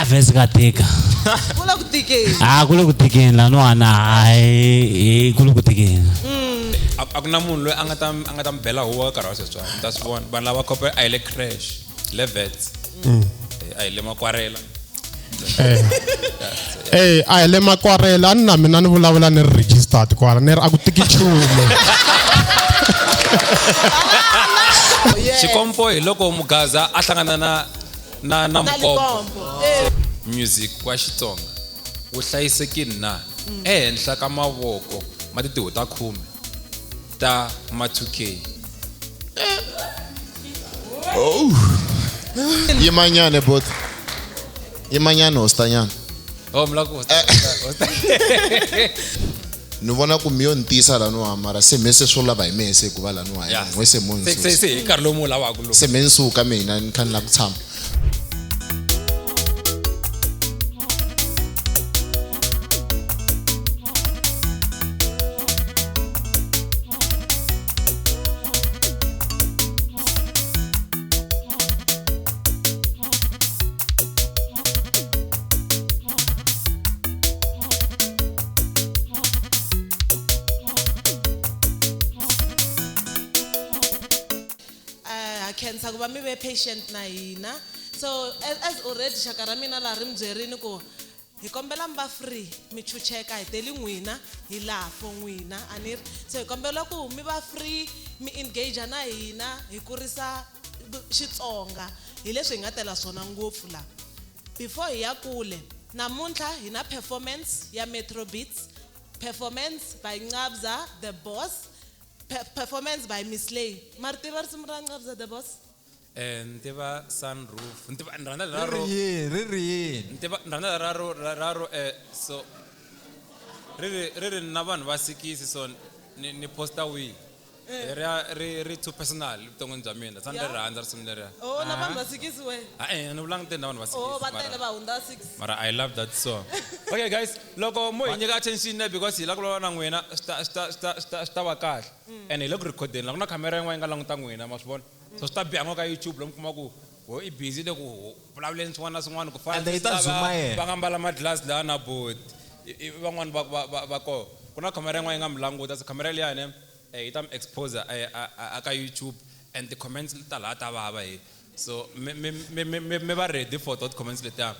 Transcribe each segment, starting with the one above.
vese ka tika Kula ku tikeni. kule ku tikeni la no ana kule ku tikeni akuna munhu loyi a nga ta mbela huwa karhi wa sweswi ta swi vona vanhu lava kope a hi le crash le Wits a hi le makwarela a hi le makwarela na mina ni vulavula ni registered kwala ni ri a ku tiki chumu xikompo hi loko Xigaza a hlangana na mkompo music wa Xitsonga wu hlayisekile na ehenhla ka mavoko ma titiho ta 10 ta Xama2K Yimanyane bot. Yimanyane ostanyana. mlako Ni vona ku miyo ntisa la no amara se mese swo lava hi mese ku va la no haya ngwese monsu. se nkarhi lowu mu lavaka lo Se mensuka mina ni khan la ku tshama. Khensa ku va mi ve patient na hina. So as already shaka ra mina la ri mubyerini ku hi kombela mi va free mi chucheka hi teli n'wina hi laha for n'wina a ni ri so hi kombela ku mi va free mi engage na hina hi kurisa Xitsonga hi leswi hi nga tela swona ngopfu la before hi ya kule namuntlha hi na performance ya Metro Beatz, performance by Nqabza the boss, performance by Miss Lay. Martiva risimu ra Nqabza the boss? ntiva sunroof ntiva raro so riri na vanhu va sikisi so ni posta wi ri too personal vuton'wini bya mina sa ni ri rhandza risimu leriya Oh, na vanhu va sikisi we? ni vulangute na vanhu va Oh, va sikisi tele va hundza 6. mara I love that song. Okay guys, loko mo hi nyika attention because hi la ku lava na n'wina swi ta va kahle and hi le ku recordeni la ku na camera yin'wana yi nga languta n'wina ma swi vona so swi ta bihango ka YouTube lomu kuma ku ho i busy le ku vulavuleni swin'wana na swin'wana ku fana va nga mbala ma-glass laha na board van'wana va koho ku na camera yin'wana yi nga mi languta so camera liyani yi ta mi expose aka YouTube and the comments ta laha ta vava hi so me va ready for those comments letiya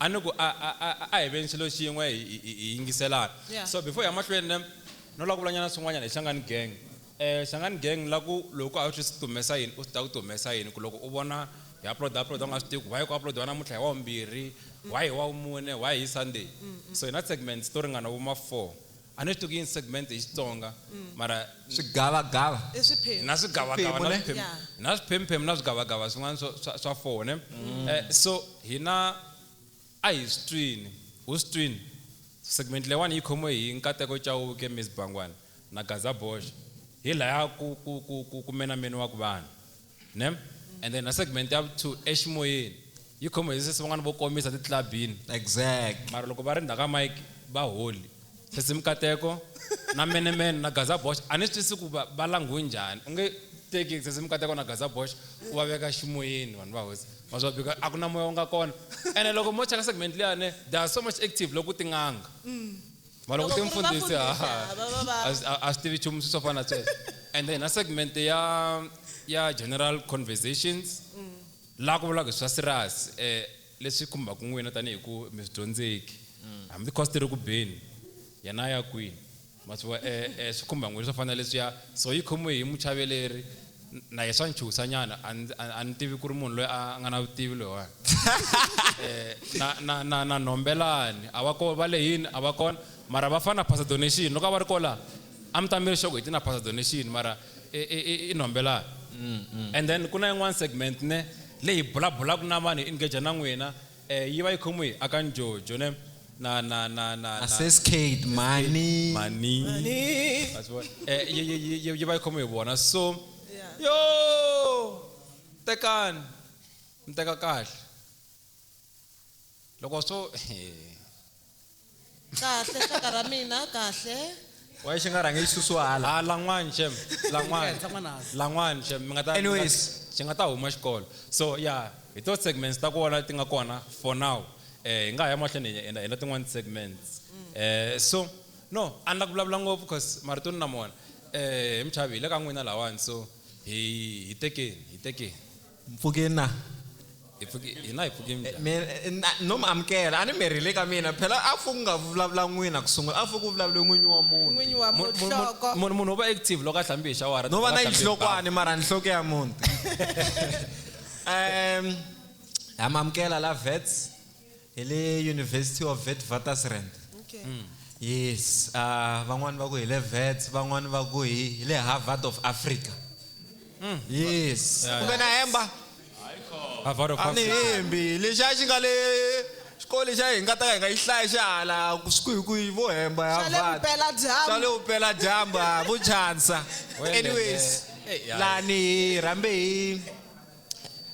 a ni ku a hi veni xilo xin'we hi yingiselana so before hi ya mahlweni no la ku vulanyana swin'wanyana hi Xangani gang la ku loko a swi tumesa yini u ta ku tumesa yini ku loko u vona hi upload u nga swi tivi ku why ku upload na mutlha hi wa vumbirhi why hi wa vumune why hi Sunday so ina segment to ringana vo ma 4 a ni swi tivi segment hi Xitsonga mara swigavagava I swiphemu. na swigavagava na swiphemuphemu na swigavagava swin'wana swa 4 ne so hina a hi switwini segment leyiwani yi khomiwe hi Nkateko Chauke Miss Bangwana na Gaza Bosch hi laya ku menameni wa ku vanhu ne and then na segment ya to eximoyeni yi khomiwe hi sesi van'wana vo komisa titlabini exact mara loko va ri ndhaka mike va holi sesi Nkateko na menemene na Gaza Bosch a ni swi twisisi ku va langhiwe njhani u nge teki sesi Nkateko na Gaza Bosch u va veka ximoyeni vanhu va hosi ma swi bika a ku na moya u nga kona ene loko mo cheka segment liyani they are so much active loko tin'anga ma loko timfundhisi a swi tivi nchumu swo fana na sweswo and then na segment ya general conversations laha ku vulaka hi swa serious leswi khumbaka n'wina tanihi ku mi swi dyondzeki hambi cost ri ku beni yena ya kwini ma swi swi khumba n'wina swo fana leswiya so yi khomiwe hi muchaveleri na hi swa nchusa nyana a ni tivi ku ri munhu loyi a nga na vutivi loyiwani na Nombelani a va kona va lehini a va kona mara va fana phasa donation loko a va ri kola a mi ta mi ri xoko hi ti na phasa donation mara i Nombelani and then ku na yin'wana segment ne leyi bulabulaku na vanhu hi engage na n'wina yi va yi khomiwe aka Njojo ne na assesscade money yi va yi khomiwe hi vona so yo tekani mi teka kahle loko so Kahle shaka ra mina kahle. why xi nga rhangi xisusuhala lan'wani shem lan'wani shem mi nga ta anyways xi nga ta huma xikolo so yeah hi to segments ta kona ti nga kona for now nga ya mahlweni ena tin'wana segments so no anda kuvulavula ngopfu because maritoni na mona hi Mchavi le ka n'wina lawani so hi tekeni Mpfukeni hina hi pfuke njhani no amkela ani merile ka mina phela a fu nga vulavula n'wina ku sungula a fu ku vulavula n'winyi wa munhu n'winyi wa muhloko munhu u va active loko a hlambi hi xawara no va na yihlokwani mara nhloko ya munhu amamkela la Wits hi le University of Witwatersrand yes van'wani va ku hi le Wits van'wani va ku hi le Harvard of Africa yes kumbe na hemba ani hembi lexi a xi nga le xikolo xa hi nga ta hi nga yi hlaya xihala ku hi vo hemba ya xa le vupela dyambu vo chansa anyways lani rambe hi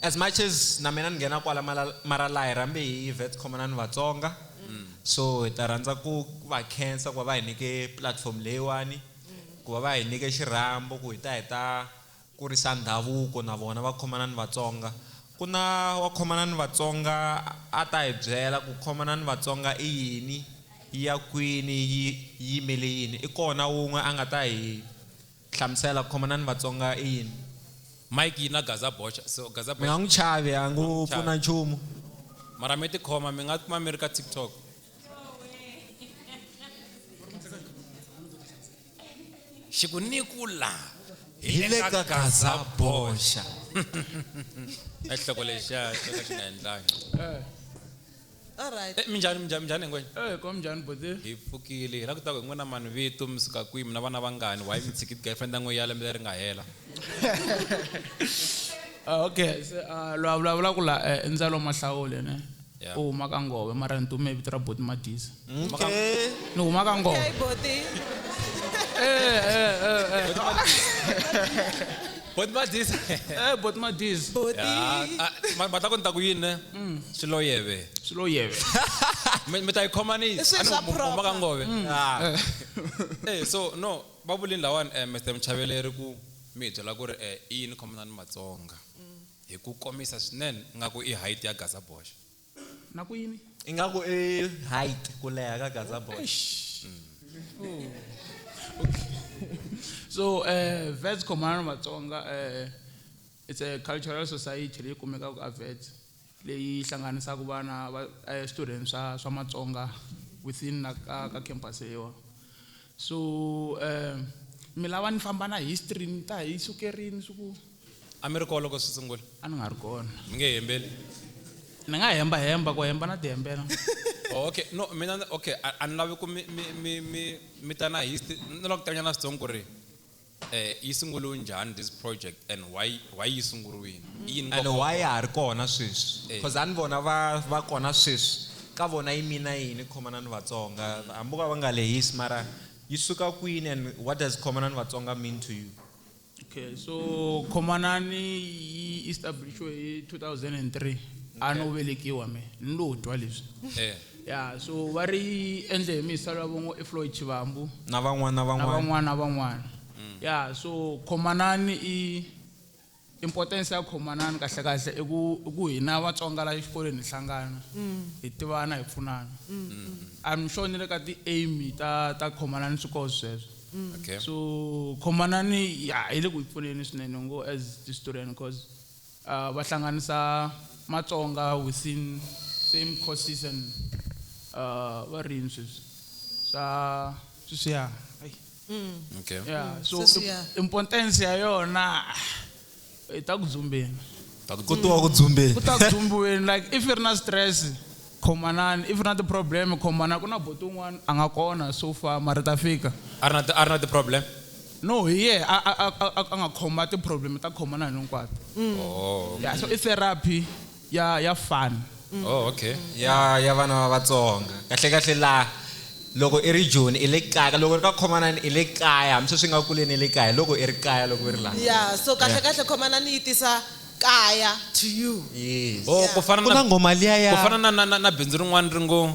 as much as na mina ni nghena kwala mara la hi rambe hi Wits Khomanani Vatsonga so hi ta rhandza ku va khensa ku va hi nyike platform leyiwani ku va hi nyike xirhambo ku hi ta kurisa ndhavuko na vona va Khomanani Vatsonga ku na wa Khomanani Vatsonga a ta hi byela ku Khomanani Vatsonga i yini yi ya kwini yi yimele yini i kona wun'we a nga ta hi hlamusela Khomanani Vatsonga i yini Mike na Gaza Bocha so Gaza mi nga n'wi chavi a ngo pfuna nchumu mara mi tikhoma mi nga kuma mi ri ka TikTok xikunikula hi le ka Gaza Bocha ehloko lexiya xi nga endlangi all right minjhani ngwenya komjani bode hi pfukile hi la ku ta ku n'wina mani vito mi suka kwihi mi na vana vangani why mi tshiki girlfriend ya n'we ya lembe leri nga hela okay lo vulavula ku la endzalo mahlawule ne u huma ka Ngove mara ni tume vito ra Boti Madisa ni huma ka Ngove Boti Madisa Boti Madisa ma ta ku ni ta ku yini ne Swiloyeve mi ta yi khomanisa huma ka Ngove so no va vulini lawani Mr Mchaveleri ku mi byela ku ri i yini Khomanani Vatsonga hi ku komisa swinene ngaku i height ya Gaza Bocha na ku yini ingaku i height ku leha ka Gaza Bocha so Wits Khomanani Vatsonga it's a cultural society leyi kumekaka ka Wits leyi hlanganisaka vana students swa Matsonga within ka campus leyiwa so mi lava ni famba na history ni ta hi sukerini suku a mi ri kona loko swi sungula a ni nga ri kona mi nge hembeli ni nga hemba ku hemba na tihembela okay no mina okay a ni lavi ku mi ta na history ni lava ku tanya na Xitsonga ku ri yi sunguriwe njhani this project and why yi sunguriwile and why ya ha ri kona sweswi because a ni vona va kona sweswi ka vona yi mina yini Khomanani Vatsonga hambi va nga lehisi mara yi suka kwini and what does Khomanani Vatsonga mean to you okay so Khomanani yi established hi 2003 a no velekiwa me ni lo twa leswi yeah so va ri endle hi misala vongo Floyd Chivambu na van'wana yeah so Khomanani i importance ya Khomanani kahle eku hina Vatsonga la xikolweni hlangana hi tivana hi pfunana I'm sure ni le ka ti aim ta Khomanani swikolo sweswo okay so Khomanani ya ile ku pfuneni swinene ngo as the student because va hlanganisa Matsonga within same courses and va rinses sa sweswiya okay yeah so importance ya yona ita ku dzumbeni ku tiwa ku dzumbeni ku ta dzumbiweni like if you're not stress Khomanani if not the problem Khomanani kuna boti un'wana a nga kona so far mara ta fika are not the problem no yeah a nga khoma ti problem ta Khomanani hinkwato yeah so it's therapy ya fun okay ya vana va Vatsonga kahle la loko i ri Joni i le kaya loko ri ka Khomanani i le kaya hambi swi nga kuleni i le kaya loko i ri kaya loko i ri la yeah so kahle Khomanani yi tisa kaya to you yes ku fana na ngoma liya ya ku fana na bindzu rin'wana ri ngo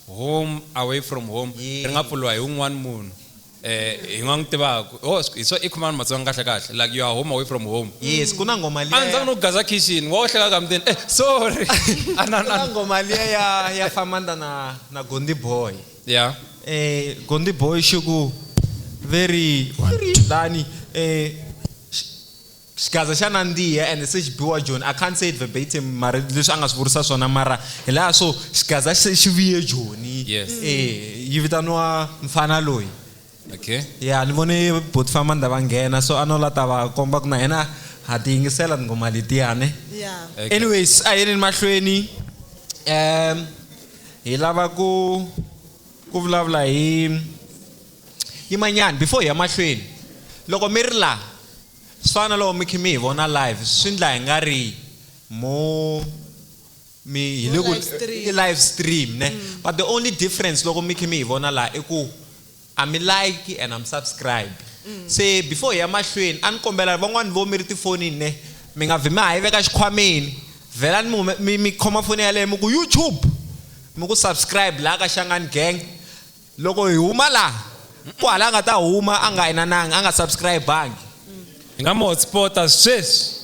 home away from home ri nga pfuriwa hi un'wana munhu So Khomanani Matsonga kahle like you are home away from home. Yes, kuna ngoma liya. Anza no Gaza kitchen, wo hleka kamnteni. Sorry. Kuna ngoma liya ya famanda na Gondi Boy. Yeah. Gondi Boy shuku very Dani Xigaza xanandiya and such biwa John. I can't say it verbatim mara leswi anga swivurisa swona mara hila so Xigaza xiviye Joni. Yes. Yi vitaniwa mfana loyi. Okay. Yeah, ni vone both famanda va nghena so ano la ta va komba ku na yena ha ti yingisela ngoma letiyane. Yeah. Okay. Anyways, a yini mahlweni hi lava ku vulavula hi manyani before ya mahlweni loko mi ri la swana loko mi kha mi hi vona live swi ndla hi nga ri mo mi live stream ne but the only difference loko mi kha mi hi vona la I ku I'm like and I'm subscribe. Say before ya mahlweni an kombela van'wani vo mi ri tifonini ne mi nga vhi mi ha yi veka xikhwameni vela mi khoma foni ya leyo mi ku YouTube mi ku subscribe la ka Xama2K loko hi huma la ku hala nga ta huma a nga inananga a nga subscribe bangi Hi nga mo hotspota sweswi.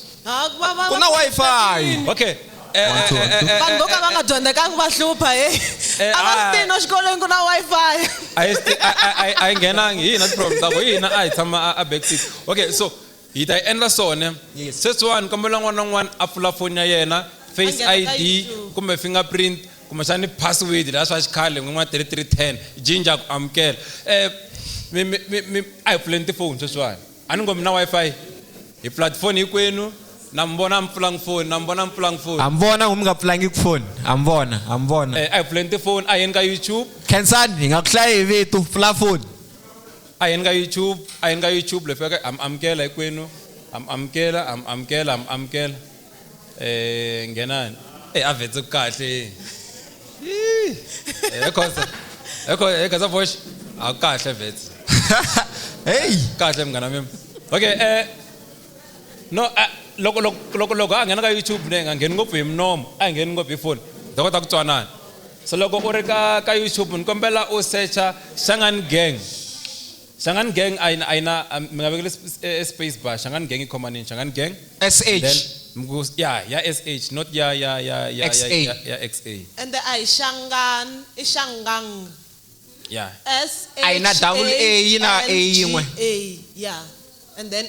ku na Wi-Fi. Okay. Vanhu vo ka va nga dyondzekanga va hlupha a va swi tivi no xikolweni ku na Wi-Fi. I ngenangi hi na problem ta ko hina a hi tshama a backseat. Okay, so hi ta endla swona. Sweswiwani kombela n'wana n'wana a pfula foni ya yena, Face ID kumbe fingerprint kumbe xani password la swa xikhale n'wana 3310 jinja ku amukela. Mi a hi pfuleni tifoni sweswiwani. A ni ngomi na Wi-Fi. Hi platform hikwenu. Nambona mpfulang phone, nambona mpfulang phone. Ambona umi nga pfulangi phone, ambona. I plenty phone, I yenga YouTube. Kensani nga kuhlayi vitu pfula phone. I yenga YouTube, lefeka amkela ikwenu. Amkela. Ngenani. Avethe kahle. Ekaza voice. Akahle vethe. Hey, kahle mngana mimi. Okay, no loko a nghena ka YouTube ne nga ngheni ngopfu hi minomo a ngheni ngopfu hi phone ta kota ku twanana so loko u ri ka YouTube ni kombela u searcha Xama2K ayina mi nga vekele space bar Xama2K Khomanani Xama2K SH then ya SH not ya XA And the Shangang yeah SH ayina double A yina A yin'we yeah and then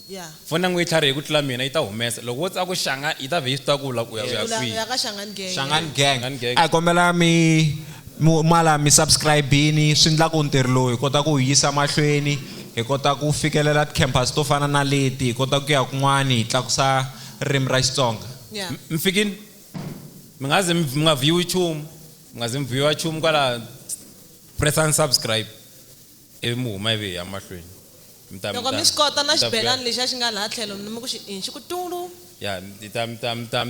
yeah fona ngwe tlhare ku tla mina ita humesa loko wotsa ku shanga ita vista ku la ku ya kwi ya ka Xama2K Xama2K a kombela mi mala mi subscribe ni swi ndla ku ntirho loyi kota ku yisa mahlweni hi kota ku fikelela campus to fana na leti hi kota ku ya kun'wani hi tlakusa ririmi ra Xitsonga yeah mfikini mingaze minga view chum mingaze view chum kwala press and subscribe emuhuma ive ya mahlweni loko mi swi kota na xibelani lexi xi nga laha tlhelo mi ku xi xi ku tulu ya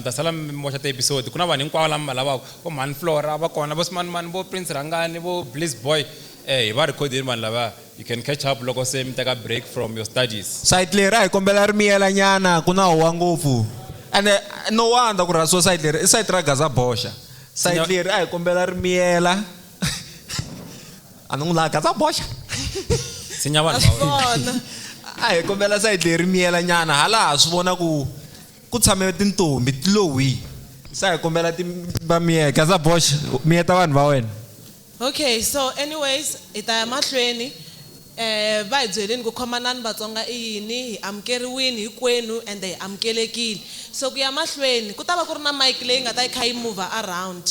ta sala moxa ta episode kuna vanhu hinkwavo lama malavaka vo man Flora va kona vo man vo Prince Rangani vo Bliss Boy hi va recordini vanhu lava you can catch up loko se mi teka break from your studies site leri a hi kombela ri miyela nyana ku na huwa ngopfu and no wonder ku rhasiwa site leri I site ra Gaza Bosha site leri a hi kombela ri miyela a ni n'wi laha Gaza Bosha sinya vanhu a hi kombela site leri miyela nyana hala swi vona ku tshame tintombi tilowi sa hi kombela ti va miye Gaza Bosha miyeta vanhu va wena okay so anyways ita ya mahlweni va hi byeleni ku Khomanani Vatsonga I yini hi amukeriwini hinkwenu and hi amukelekile so ku ya mahlweni ku ta va ku ri na mic leyi nga ta kha yi move around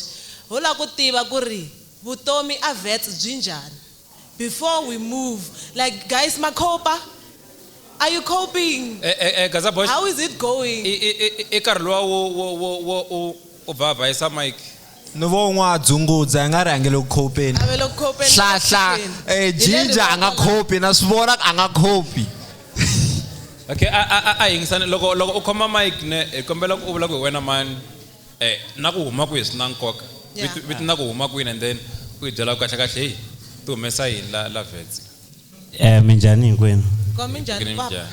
ho la ku tiva ku ri vutomi a Wits byi njhani before we move like guys Makopa are you coping Gaza Bosha how is it going nkarhi lowa wo vava isa mic no vo n'wa dzungudza nga ri angelo ku khopeni avelo ku khopeni hla jinja anga khopi na swivona anga khopi okay a yingisana loko u khoma mic ne kombela ku vula ku wena man na ku huma ku hi sina nkoka vit na ku huma ku and then ku hi byela ku kahle hey tu humesa yini la Wits minjhani hinkwenu kominjani papa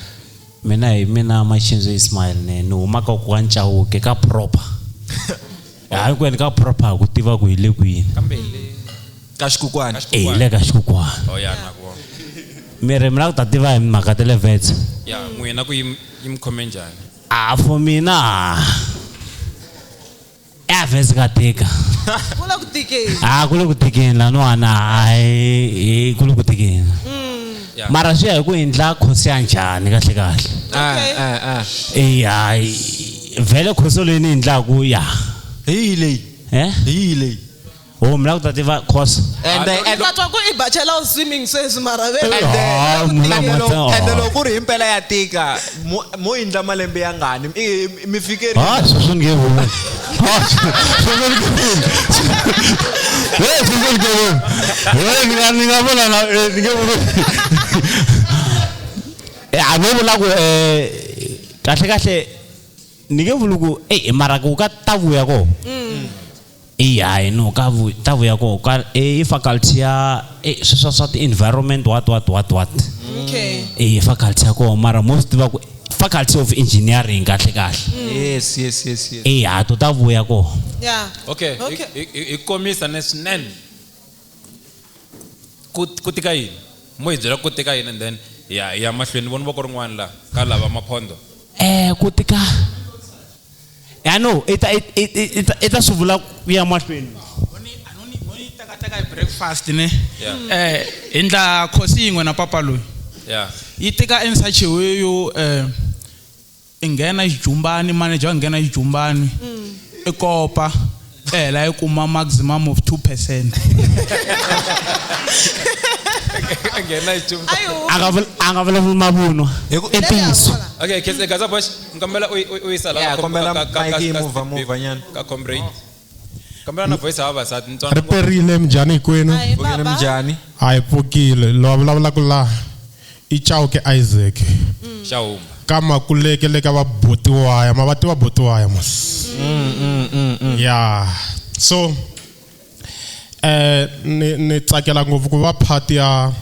mina Machinzo Ismail ne ni huma ka ku Nqabza ka proper hinkwenu ka proper ku tiva ku hi le kwini kambe le ka xikukwana le ka xikukwana oh ya na ku Mire mina ku tiva hi mhaka tele Wits. Yeah, n'wina ku yimkhome njhani? For mina Wits ka tika. Kula ku tikeni. Kule ku tikeni lan'wana ai kule ku tikeni. Mara swi ya hi ku endla khosi ya njhani kahle kahle. Ai vele khosi leyi ni endlaku ya. Hi leyi. Mina ku tiva khosi. And batwa ku Ibathu swimming sweswi mara ve. And loko ku ri impela ya tika mo indla malembe ya ngani mi fikeri. Sweswi nge vula. Ni nga vula na ni nge vula. A no vula ku kahle ni nge vula ku mara ku ka tavuya ko. I know tavuya ko ka faculty ya swa environment what. Okay. Faculty ya ko mara most va ku faculty of engineering kahle. Yes. To tavuya ko. Yeah. Okay. Ikomisa nesnen. Kutika yini? Mo ijela kutika yini and then ya mahlweni vona voko rin'wana la ka lava maphondo. Kutika. I know ita suvula ya mahlweni. Moni taka breakfast ne. Endla khosi yin'we na papa loyi. Yeah. Yi tika in such a way yo ingena ijumbani manager ngena ijumbani. Ekopa la ikuma maximum of 2%. Angavela mabuno. Epinso. Okay, Xigaza boys, ngambela uyisala ka move nyana. Ka comrade. Ngambela na voice aba sathi ntwana. Riperile mjani kwenu. Ungena mjani? Hayi pokile lo vulavula ku la ichauke Isaac. Shawumba. Kama kulekele ka vabuti waya mavati wa buti waya mos. Yeah. So ni tsakela ngopfu ku va part ya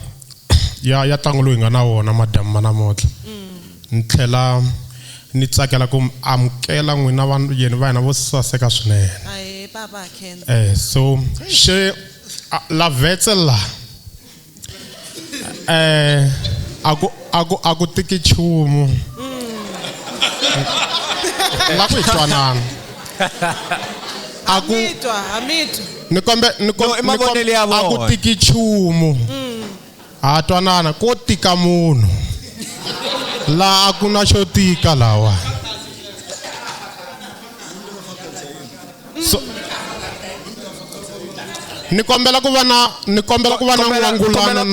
ntlangu loyi nga na wona madam namuntlha. Ni tlhela ni tsakela ku amukela n'wina vanhu yeni va hina vo saseka swinene. Ai papa Ken. So she la Wits la aku tiki chumu. La ku twanana. Amitu. Nikombe aku tiki chumu. Twanana ko tika munhu. La akuna xo tika lawa. So nikombela ku va na n'wangulano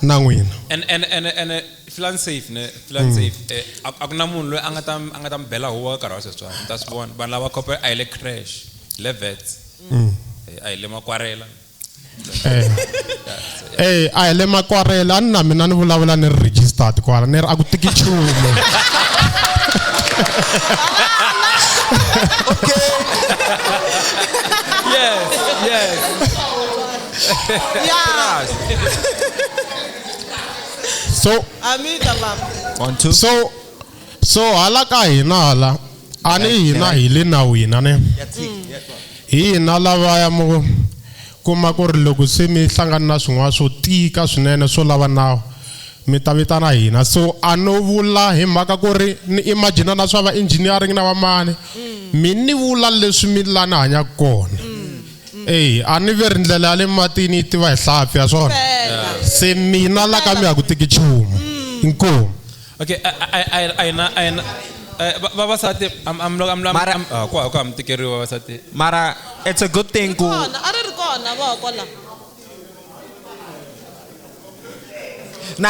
na n'wina. And filan safe akuna munhu loyi anga ta mbela huwa ka rasa swa ta swivona vanhu lava kope a ile crash le Wits a ile makwarela a ile makwarela na mina ni vulavula ni registered kwala ni aku tiki chumu. Okay. Yes. Yeah. So Amita baba. 1 2. So alaka hina hala ani hina hile na wina ne. Hina lava ya mo kuma ku ri loko se mi hlangana na swin'wana swo tika swinene swo lava nawu mi ta vitana hina. So a no vula hi mhaka ku ri ni imagine na swa va engineering na va mani mi ni vula leswi mi lana hanya kona. A ni veri ndlela ya le matini tiva hi hlampfi ya swona. Se mina la ka mi ya ku tiki chumu. Inkomu. Okay, I vavasati I'm tikeriwa vavasati. Mara it's a good thing ku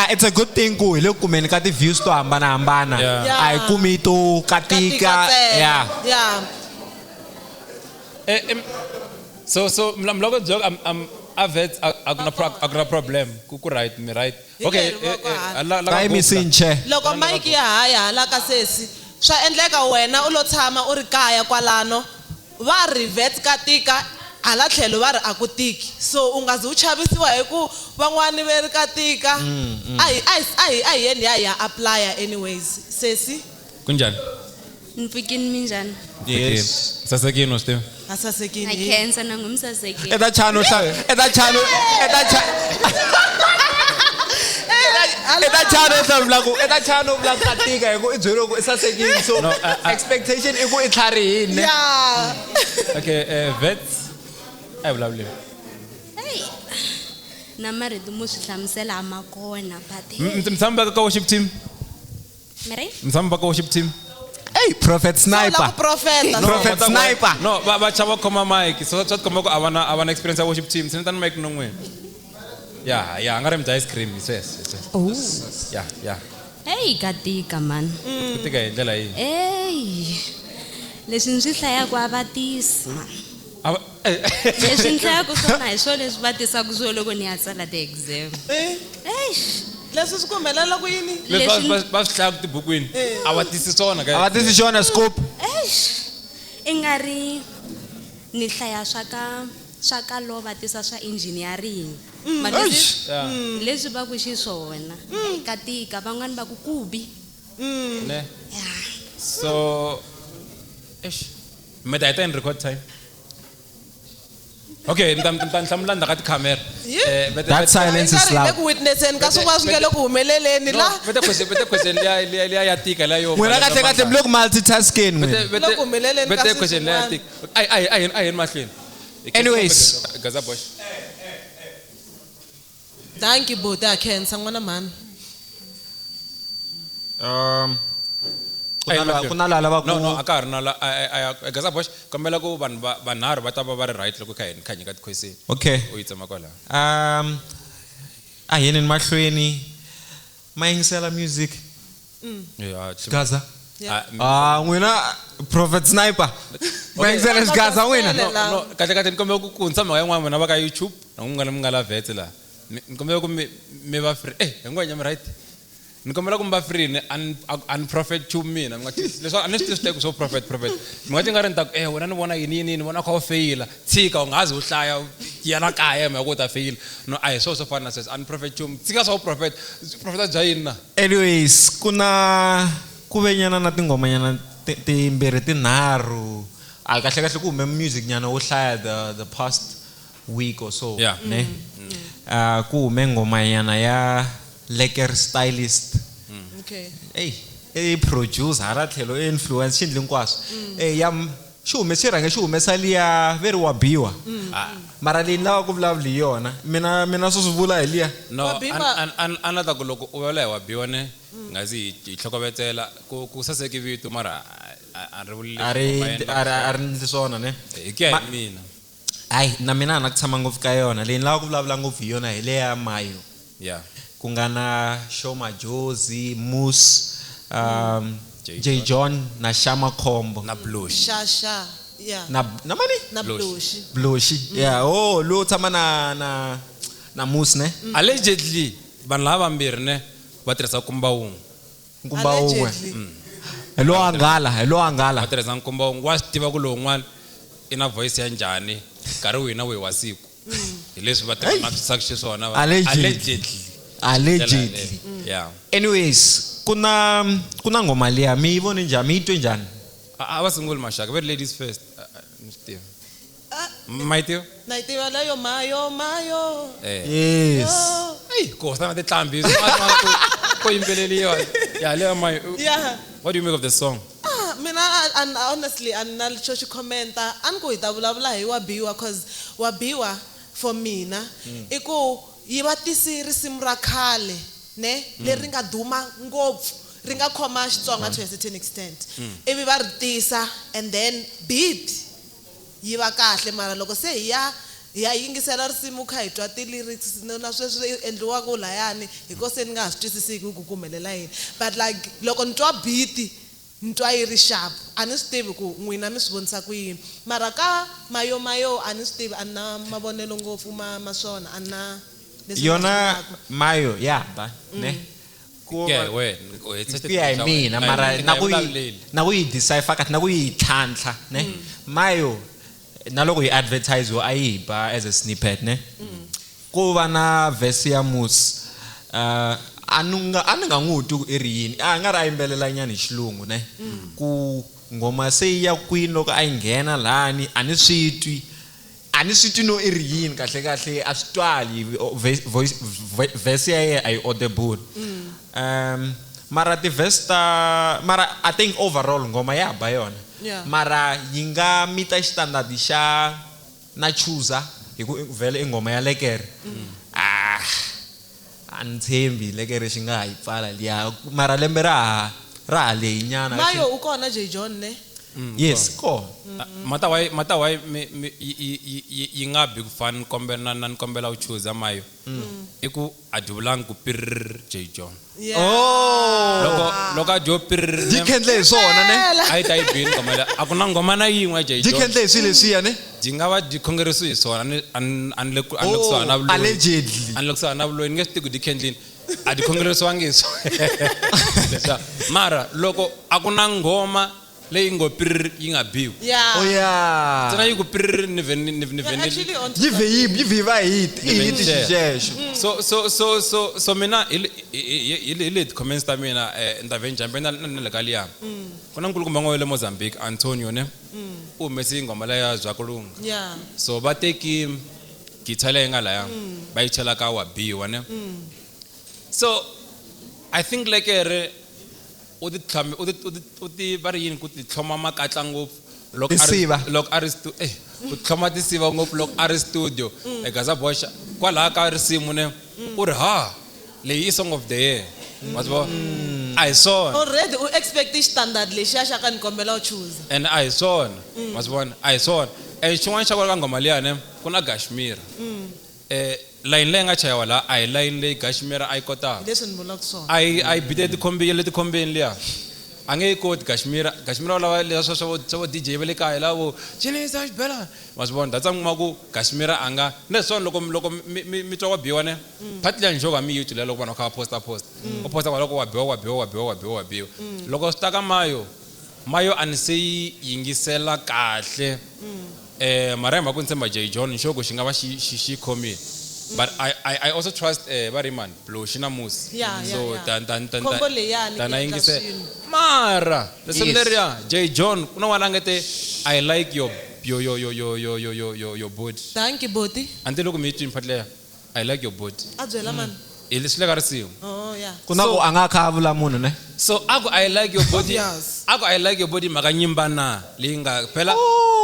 it's a good thing ku ile kumeni ka ti views to hambana ai kumi to katika yeah. So mlogo joke I'm Wits akuna problem ku right me right. Okay, la mi sinche loko Mike ya haya la ka sesi swa endleka wena u lo tshama u ri kaya kwalano va ri Wits katika ala tlhelo va ri akutiki so u nga zi u chavisiwa hi ku van'wani ve ri katika ai yeni ya apply anyways sesi kunjani Nfikini minjani? Yes. Sasekini Steve. Asasekini. Akhensa nangumsasekini. Eta chano Eta chano vla katika ego idzwelo ku isasekini so expectation ego itlharihini. Yeah. Okay, Wits. Vulavuli. Hey. Namaridu muslamusela amakona but. Mtshamba ka worship team. Mere? Mtshamba ka worship team. Hey, Prophet Sniper. Prophet Sniper. No, ba chava khoma mic. So chat khoma ko avana experience ya worship team. Sinetani mic nongwe. Yeah, ngare mta ice cream. Yes. Oh. Yeah. Hey, katika man. Kutika ndlela hii. Hey. Leswi swi hlaya ku avatisi man. Leswi hlaya ku swona hi swona leswi va tisaka swona loko ni ya tsala the exam. Eish. Leswi swi komelela ku yini? Leswi va swi hlaya ku tibukwini. Avatisi swona guys. Avatisi swona scope. Eish. Ingari ni hlaya swa ka lova tisa swa engineering. Leswi va ku xiswona. Katika van'wana va ku kubi. Ne. Yeah. So Medita in record time. Okay, ntamhlamula ndakati camera. That silence is loud. Witnessing ka swi va swi ngele ku humeleleni la. Bete question liya ya tika la yo. Wena kahle block multitasking wena. Bete humeleleni ka bete question liya tika. Ai mahlweni. Anyways, Gaza Bosch. Thank you both Ken sangwana man. kunala lava no akarna la Gaza Bosch kombela ku vanhu vanharhu va ta va ri right loko kha khanyi ka tiquestion. Okay. U yi tsama kwala. A yini mahlweni ma yingisela music. Yeah, Xigaza. N'wina Prophet Sniper. Ma yingisela Xigaza n'wina. No, kahle nikombela ku ntsama ya n'wana va ka YouTube na mungala Wits la. Nikombela ku me va free. Ngwenya mi right. Nikombela ku mba free an prophet to mina ngathi leswo anesti stake so prophet ngathi ngari nta wena ni vona yini ni vona kha u fail tsika ungazi uhlaya yana kaya ma ku ta fail no so fana says an prophet to tsika so prophet jayina. Anyways kuna kuvenyana na tingomanyana timbirhi tinharhu kahle ku hume music nyana wo hlaya the past week or so ne ku hume ngomanyana ya Lekker stylist. Okay. Hey, producer hala tlhelo influence xindli hinkwaswo. Yam xi humesirange xi humesa liya very wabiwa. Mara leyi lava ku vulavuli yona. Mina swi vula hi liya. No, ana ta ku loko u vela hi wabiwa ne ngazi hi tlhokovetsela ku saseki vito mara a ri vuli. Ari ndzi swona ne. Ke mina. Ai na mina na ku tshama ngopfu ka yona leyi lava ku vulavula ngopfu hi yona hi leya Mayo. Yeah. Kungana show Majozi, Moose, J John na Xama2K na Blush. Shasha. Yeah. Na mani? Na Blush. Blush. Yeah. Oh, lo tama na Moose ne. Allegedly vanhu lava vambirhi ne va tirhisa nkumba wun'we. Hello angala. Va tirhisa nkumba wun'we wa swi tiva ku lowun'wana i na voice ya njhani nkarhi wihi na wihi wa siku. Hi leswi va tirhisaka xiswona allegedly. Yeah. Anyways, kuna ngoma liya mi vone njani mi twe njani? A va sunguli Mashaka, very ladies first. Nitiyo. Maitio? Naitiva la yo Mayo. Yes. Hey, ko sta na tlambi. Ko yimbeleliwa. Yeah, le Mayo. Yeah. What do you make of the song? Mina honestly analichoshi commenta anko itavulavula hi wabiwa cause wabiwa for mina iku yiva tisiri simra khale ne leri nga duma ngopfu ri nga khoma Xitsonga to a certain extent ivi va ri tisa and then beat yiva kahle mara loko se hiya yingisela risimu kha hi twa ti lyrics na sweswi endliwa ku layani hikose ni nga swi twisisiki ku kumelela yini but like loko ni twa beat ntwa yi ri sharp ani swi tivi ku n'wina mi swi vonisa ku yini mara ka mayo ani swi tivi ana mavonelo ngopfu ma swona ana yona Mayo ba ne ku we it's a mina mara na ku yi decipher kahle na ku yi tlhantlha ne Mayo na loko yi advertise wo ayiba as a snippet ne ku va na verse ya Moose anunga ngutu eriyini nga ra yimbelela nyani xilungu ne ku ngoma se ya kwini loko a nghena lani ani switwi ani swi twi no I ri yini kahle kahle a swi twali verse ya yena a yi audible mara ti-verse mara I think overall ngoma ya ba yona mara yi nga mita xitandard xa na chuza hi ku vhele I ngoma ya Lekker a ni tshembi Lekker xi nga ha yi pfala liya mara lembe ra ha leyi nyana Mayo u kona J John ne yes ko mata why yi nga big fan kombela nan kombela u choose Mayo I ku adubulang ku pir J John loko jo pir dikhendle swona ne ai tai bin komela akuna ngoma na yin'we J John dikhendle swile siya ne dingawa dikhongeriso hi swona anle kusana vulo allegedly anle kusana vulo nge stiku dikhendlini a dikhongeriso wangiso mara loko akuna ngoma leyi ngo pir yi nga biwi tsena yi ku pir ni yi va hit xexo so mina ile comments ta mina ndave njambe na le kaliya kuna nkulukumba ngwele Mozambique Antonio ne u mesi ngoma la ya zwakulunga so ba teki guitar leyi nga laya ba yi chela ka wa biwa ne so I think Lekker uti bari yini ku ti tlhoma makatla ngopfu loko aristu ku tlhoma tisiva ngopfu loko ari studio Xigaza boxa kwala ka risimu ne u ri leyi I song of the year mazvo I saw already u expect standard lexi ya xaka ni kombela u choose and I saw mazvo I saw xin'wana xa ka ngoma liya ne kuna Kashmir line leyi nga chayiwa la a hi line leyi Kashmir a yi kotaka leswi ni vulaka swona a yi bite tikhombeni liya a nge yi koti Kashmir wa lava leswa swa DJ va le kaya lavo cinisa xibelani ma swi vona datsa nguma ku Kashmir a nga ne swona loko mi twa wa biwa ne phati leya njoka mi YouTube loko vanhu kha posta u posta loko wa biwa loko swi ta ka Mayo a ni se yi yingisela kahle mara hi mhaka ku ni tshemba J John nxoko xi nga va xi khomile but I also trust Bariman Blow Shinamus so dan ingise mara listen there J John kuna wana ngete I like your body thank you body ante loko mi twi mphatle I like your body abyela man ilesle ka risimu kuna ku anga khavula munhu ne so ako I like your body ako I like your body maka nyimba na linga phela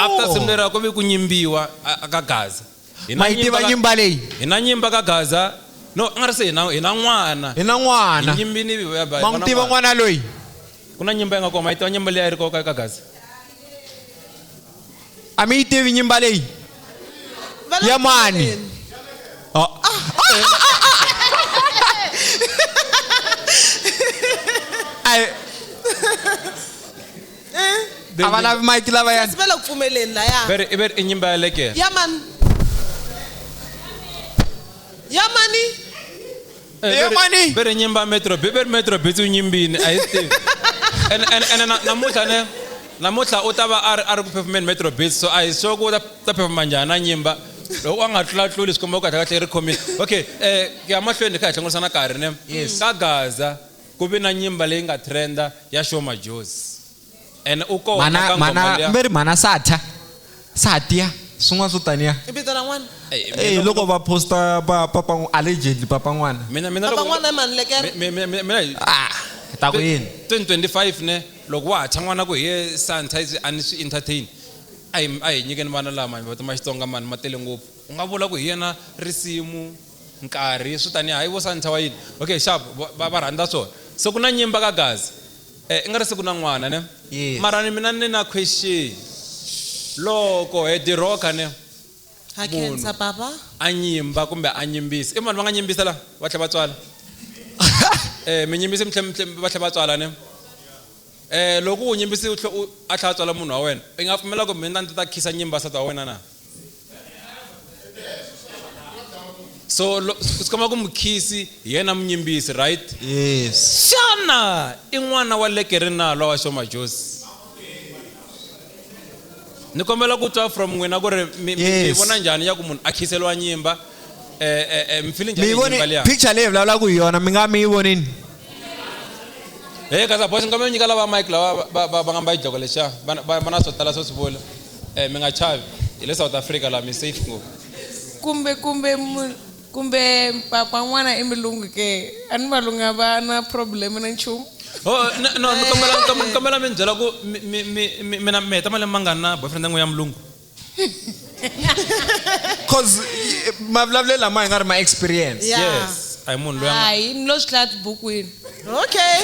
after simlera ko be ku nyimbiwa aka Gaza mayitiva nyimba leyi ina nyimba ka Gaza no ngari se ina n'wana nyimbi ni ba ma n'wi tiva n'wana loyi kuna nyimba yi nga koma mayitiva nyimba leyi ri koka ka Gaza a mi yi tivi nyimba leyi ya mani ava lavi mike lava yani sibela ku pfumeleni la ya bere inyimba ya Lekker ya man bere nyimba metro Beatz unyimbini a yi tivi and namuhla u ta va a ri ku performeni Metro Beatz so a hi sure ku ta performa njhani na nyimba loko a nga tlulatluli swi komba ku kahle ri khomile okay ya mahlweni kha hi hlanganisana nkarhi ne ka Gaza ku vi na nyimba leyi nga trenda ya show Majozi and u kona ka ngoma liya mberi mana satya swin'wana swo taniya i vito ra n'wana loko va posta papa allegedly papa n'wana papa n'wana man Lekker mina ta ku yini 2025 ne loko wa ha tha n'wana ku hi sanitize ani swi entertain a hi nyikeni vana lama va ma Xitsonga mani ma tele ngopfu u nga vula ku hi yena risimu nkarhi swo taniya hayi vo sanita wa yini okay sharp va rhandza swona so ku na nyimba ka Gaza i nga ri se ku na n'wana ne mara mina ni na question loko he diroka ne ha khensa papa a nyimba kumbe a nyimbisa i vanhu va nga nyimbisa la va tlhe va tswala mi nyimbisi mtlhe va tlhe va tswala ne loko u nyimbisi a tlha tswala munhu wa wena i nga pfumela ku mina ndzi ta khisa nyimba sa ta wena na so sikoma ku mukhisi yena munyimbisi right yes xana i n'wana wa Lekker na lo wa Shoma Jozi ni kombela ku twa from n'wina ku ri mi vona njhani ya ku munhu a khiseliwa nyimba mi feeling njhani nyimba liya picture leyi vulavula ku yona mi nga mi yi vonini Gaza boys ngome nyika lava mic lava va nga mba idloko lexa va na swo tala swo swi vula mi nga chavi ile South Africa la mi safe ngo kumbe papa n'wana imilungu ke ani valungu va na problem na nchumu. Oh no kamela mi byela ku mina mi heta malembe mangani na boyfriend yangu ya mulungu. Cause mavulavulelo lama hi nga ri ma experience. Yes, ay munhu loyi hayi ni lo swi hlaya tibukwini. Okay.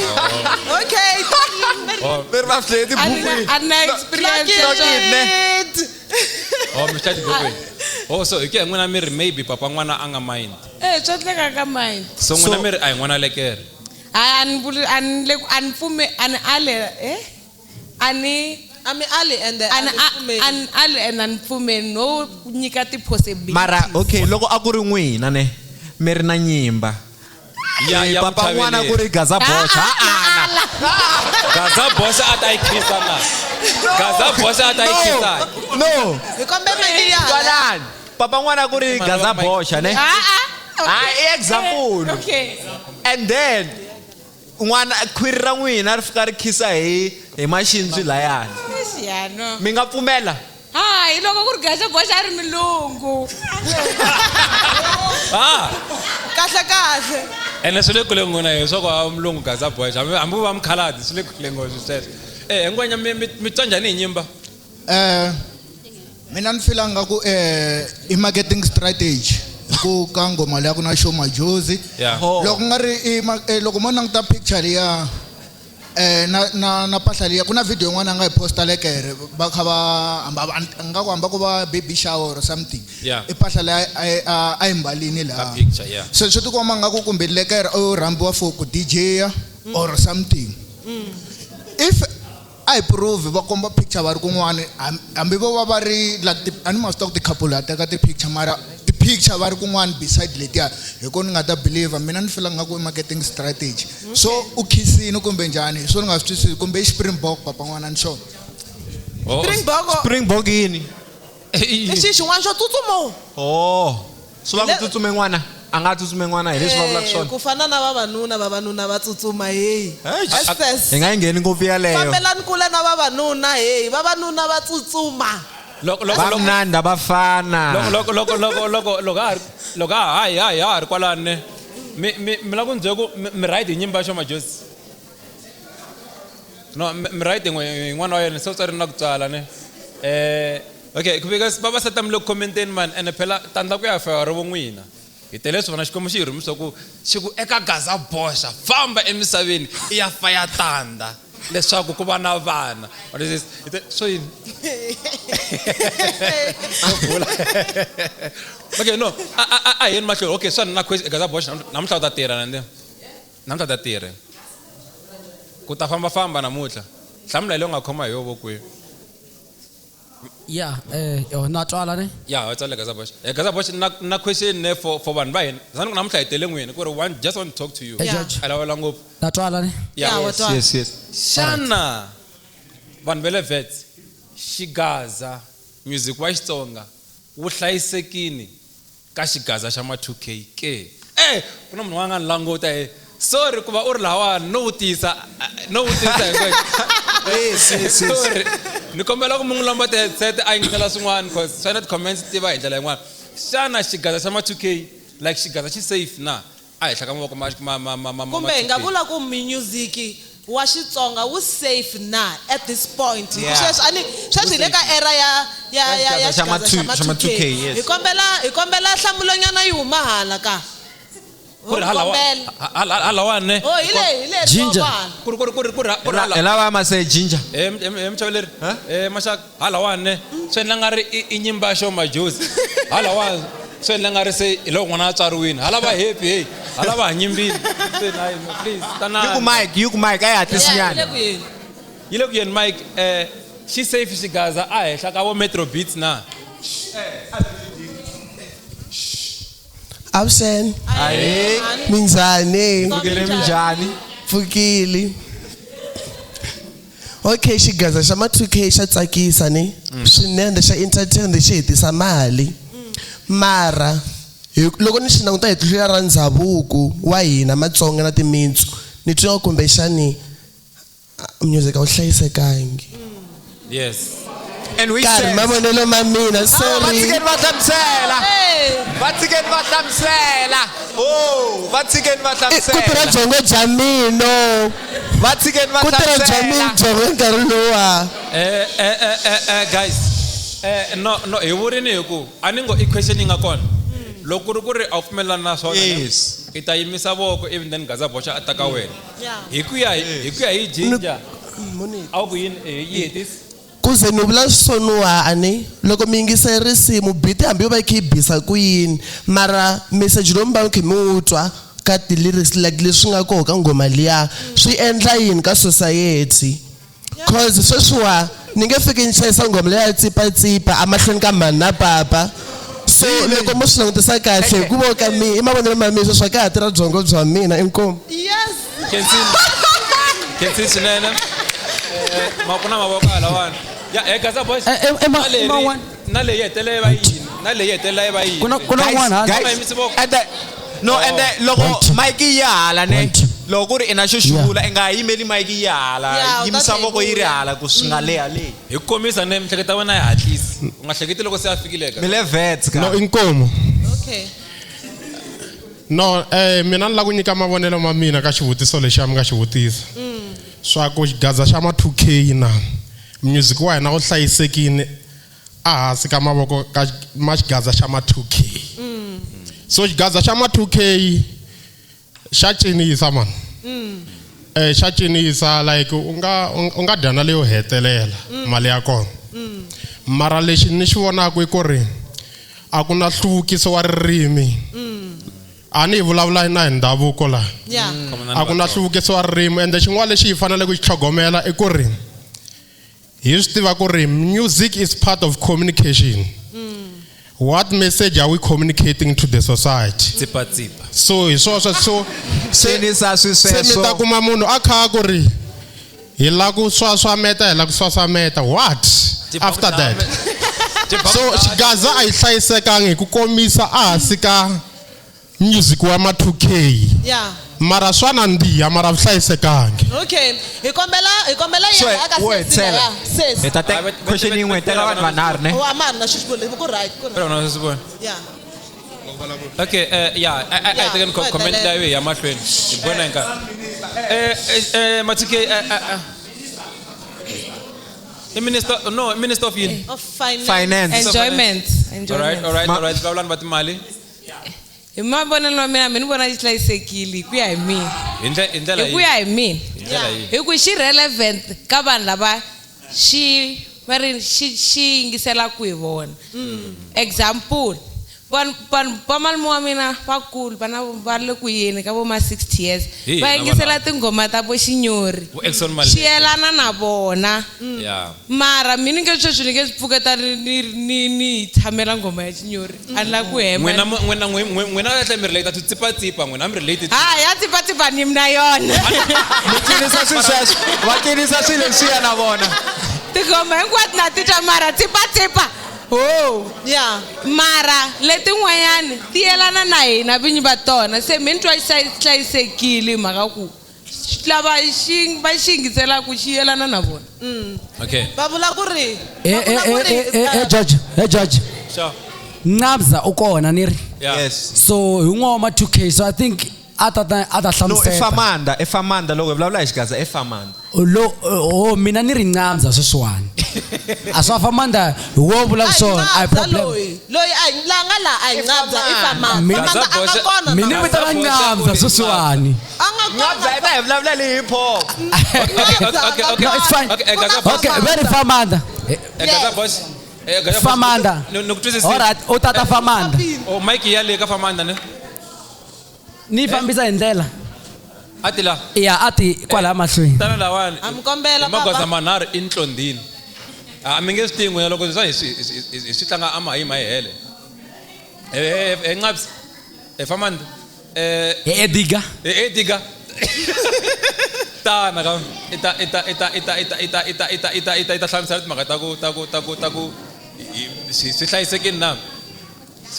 Veri va hlaya tibukwini. A na experience. Oh mi hlaya tibukwini. Oh so ke n'wina mi ri maybe papa n'wana a nga mind. Swa tleka ka mind. So n'wina mi ri a hi n'wana Lekker. Ami ali and anfume no nyika ti possibility. Mara okay loko a ku ri n'wina ne mi ri na nyimba. Ya papa n'wana ku ri Xigaza bocha. Xigaza bocha a ta yi khisa na. Xigaza bocha a ta yi khisa. No. Ikombe mali papa n'wana ku ri Xigaza bocha ne. Example. Okay. And then n'wana khwiri ra n'wina ri fika ri khisa hi maxindzwi layani. Siyano. Mi nga pfumela? Hayi loko ku ri Xigaza bocha ri milungu. Kahle. Ene swi le kule ngona hi swa ku mulungu Xigaza bocha hambi va mkhaladi swi le kule ngona sweswo. Ngwenya mi twa njhani hi nyimba? Mina ni feel ngaku i marketing strategy ku ka ngoma leya ku na show Majozi. Loko nga ri loko mo languta picture liya na pahla liya ku na video yin'wana nga hi posta Lekker va kha va nga ku hamba ku va baby shower or something. I pahla leya a yi mbalini laha. So swi tikomba nga ku kumbe Lekker o rambiwa for ku DJ or something. If I prove va komba picture va ri kun'wana hambi vo va ri like ani must talk the couple ateka ti picture mara ti picture va ri kun'wana beside letiya hi ku ni nga ta believe mina ni feel nga ku marketing strategy. So u khisini kumbe njhani so ni nga swi twisisi kumbe i Springbok papa n'wana ni xona. Springbok yini? I xin'wana xo tsutsuma. So va ku tsutsume n'wana a nga tsutsume n'wana hi leswi va vulaka swona. Ku fana na vavanuna va tsutsuma hi nga yi ngheni ngopfu yaleyo. Fambelani kule na vavanuna vavanuna va tsutsuma. Vananda vafana. Loko ha ri kwalani mi la ku byela ku mi right hi nyimba xo Majozi. No mi right n'wana wa yena se u tsari na ku tsala ne. Okay because vavasati mi le ku commenteni man ene phela tandla ku ya fa ri vo n'wina. Hi tele swona xikwembu xi hi rhumisa ku xi ku eka Xigaza bocha famba emisaveni I ya fa ya tanda leswaku ku va na vana. What is this? So yini? Okay no a yini mahlweni okay so na Xigaza bocha namuntlha u ta tirha nande namuntlha ta tirha ku ta famba namuntlha hlamula leyi u nga khoma hi yo vokweni. Na twala ne? Wa tsala Xigaza bocha. Xigaza bocha na question ne for vanhu va hina. Zani ku namuntlha hi tele n'wina ku ri one just want to talk to you. A lavela ngopfu. Na twala ne? Yes. Xana vanhu va le Wits Xigaza music wa Xitsonga wu hlayisekini ka Xigaza Xama2K ke? Ku na munhu wa nga ni languta sorry ku va u ri lawani no vutisa hinkwaswo. Sorry ni kombela ku mi n'wi lomba ti-headset a yingisela swin'wana because swi na ti-comments ti va hi ndlela yin'wana. Xana Xigaza Xama2K like Xigaza xi safe na a henhla ka mavoko kumbe hi nga vula ku music wa Xitsonga wu safe na at this point. Sweswi le ka era ya Xama2K. Hi kombela hlamulonyana yi huma hala ka. Halawane. Ile Ginger. Lava ma say ginger. Mchaveleri. Mashak halawane. So nga ri I nyimba xo Majozi. Halawane. So nga ri se lo n'wana tsariwini. Halava happy halava nyimbini. So please tana. You mic a hatisinyana. Yile ku yeni mic she safe Xigaza a henhla ka vo Metro Beatz na. Absen. Minzane. Fukili. Okay, Xigaza Xama2K xa tsakisa ne. Swinene xa entertain xi hetisa mali. Mara loko ni xi languta hi tihlo ra ndhavuko wa hina Matsonga na timitsu ni twa kumbexani music a wu hlayisekangi. Yes. and which Karhi sense? mavonelo ma mina sorry Vatsikeni va hlamusela. Oh, vatsikeni va ku tirha hlamusela. byongo bya mino Vatsikeni va ku tirha bya hlamusela. byongo nkarhi luwa guys no hi vurini hi ku a ni ngo i question yi nga kona loko ku ri a wu pfumelelani na swona Yes. i ta yimisa voko ivi then Gaza boxa a ta ka wena Yeah. hi ku ya hi jinja a wu ku yini yi hetisi kuze ni vula switsoniwa ani loko mi yingise risimu biti hambi yo va yi kha yi bisa ku yini mara message lowu mi va mi kha mi wu twa ka ti-lyrics like leswi nga koho ka ngoma liya swi endla yini ka society cause sweswiwa ni nge fiki ni chayisa ngoma leya ya tsipatsipa amahlweni ka mani na papa so loko mo swi langutisa kahle hi ku vo ka mi i mavonelo ma mina sweswi a ka ha tirha byongo bya mina inkomu Yes. khensi swinene ku na mavoko halawani ya Gaza boys na leyi hetelela va yini na leyi hetelela va yini And loko Mikey ya hala ne loko ku ri ina xo xivula i nga yimeli Mikey ya hala yimisa voko yi ri hala ku swi nga leha leyi hi ku komisa ne mihleketa wena ya hatlisi u nga hleketi loko se a fikile ka mi le vets ka no inkomu Okay. no mina ni la ku nyika mavonelo ma mina ka xivutiso lexi a mi nga xi vutisa swa ku xigaza xa ma2K na music wa hina wu hlayisekile a hansi ka mavoko ka xigaza xa ma2K so xigaza xa ma2K xa cinisa man xa cinisa like u nga dya na leyo hetelela mali ya kona mara lexi ni xi vonaka i ku ri a ku na nhluvukiso wa ririmi a ni hi vulavula na hi ndhavuko laha Yeah. a ku na nhluvukiso wa ririmi ende xin'wana lexi hi fanele ku xi tlhogomela i ku ri hi swi tiva ku ri music is part of communication what message are we communicating to the society tsipatsipa so hi sweswo so se mi ta kuma munhu a kha ku ri hi la ku swaswameta hi la ku swaswameta what after that so xigaza a yi hlayisekangi hi ku komisa a hansi ka music wa ma2K Yeah. mara swa nandziha mara vuhlayisekangi Okay. Hi kombela ya aka tshela sis. hi ta teka question yin'we hi teka vanhu vanharhu ne Oh amani na xixibule ku right ku right. pero no se pone Yeah. okay yeah I think comment la ya mahlweni hi bona nka ma2K Minister of Yin. Of Finance. Enjoyment. All right. Vulavulani va timali. Hi mavonelo ya mina ni vona xi hlayisekile hi ku ya hi mina. Hi ndlela Hi ku ya hi mina. Hi ku xi relevant ka vanhu lava xi yingiselaku hi vona. Example, vamalume wa mina vakulu va le ku yeni ka vo ma 60 years va yingisela tingoma ta vo xinyori xi yelana na vona mara mina nge sweswi ni nge swi pfuketa ni tshamela ngoma ya xinyori a ni la ku hema n'wina lahle mi relate to tsipatsipa n'wina mi related ya tsipatsipa ni na yona mi cinisa swi sweswo va cinisa swilo leswiya na vona tingoma hinkwato na titwa mara tsipatsipa oh yeah mara letin'wanyani ti yelana na hina vinyi va tona se mi ni twa hlayisekile mhaka ku lava va xi yingiselaku xi yelana na vona okay va vula ku ri Judge Nqabza u kona ni ri yes so hi n'wana wa ma2K so I think a ta hlamusela efamanda loko hi vulavula hi xigaza efamanda mina ni ri Nqabza sweswiwani a swa famanda hi wo vula swona a hi problem loyi la nga la a Nqabza i famanda mina ni vitana Nqabza sweswiwani Nqabza ita hi vulavula le hip hop no it's fine okay very famanda Gaza boss famanda all right u tata famanda oh Mike ya le ka famanda ne ni fambisa hi ndlela atila ya ati kwala mahlweni tana lawani amkombela Magoza manharhu intlondini mi nge swi tivi n'wina loko hi swi tlanga amahima hi hele Nqabza famanda ediga tana ka ita hlamusela timhaka ta ku swi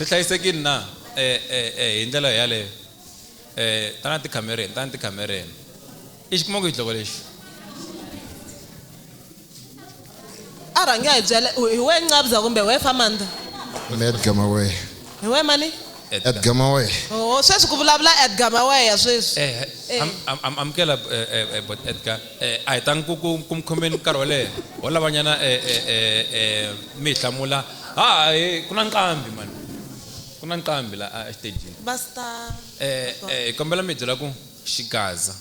hlayisekile na hi ndlela yaleyo tana tikhamereni i xi kuma ku hi tloko lexi rhangi hi byela hi we Nqabza kumbe we Famanda Edgar Mawe. hi we mani Edgar Mawe. oh sweswi ku vulavula Edgar Mawe sweswi amkela but Edgar a hi ta ku khomeni nkarhi wo leha ho lavanyana mi hi hlamula kuna Nqambi man kuna Nqambi la stage basta kombela mi byela ku Xigaza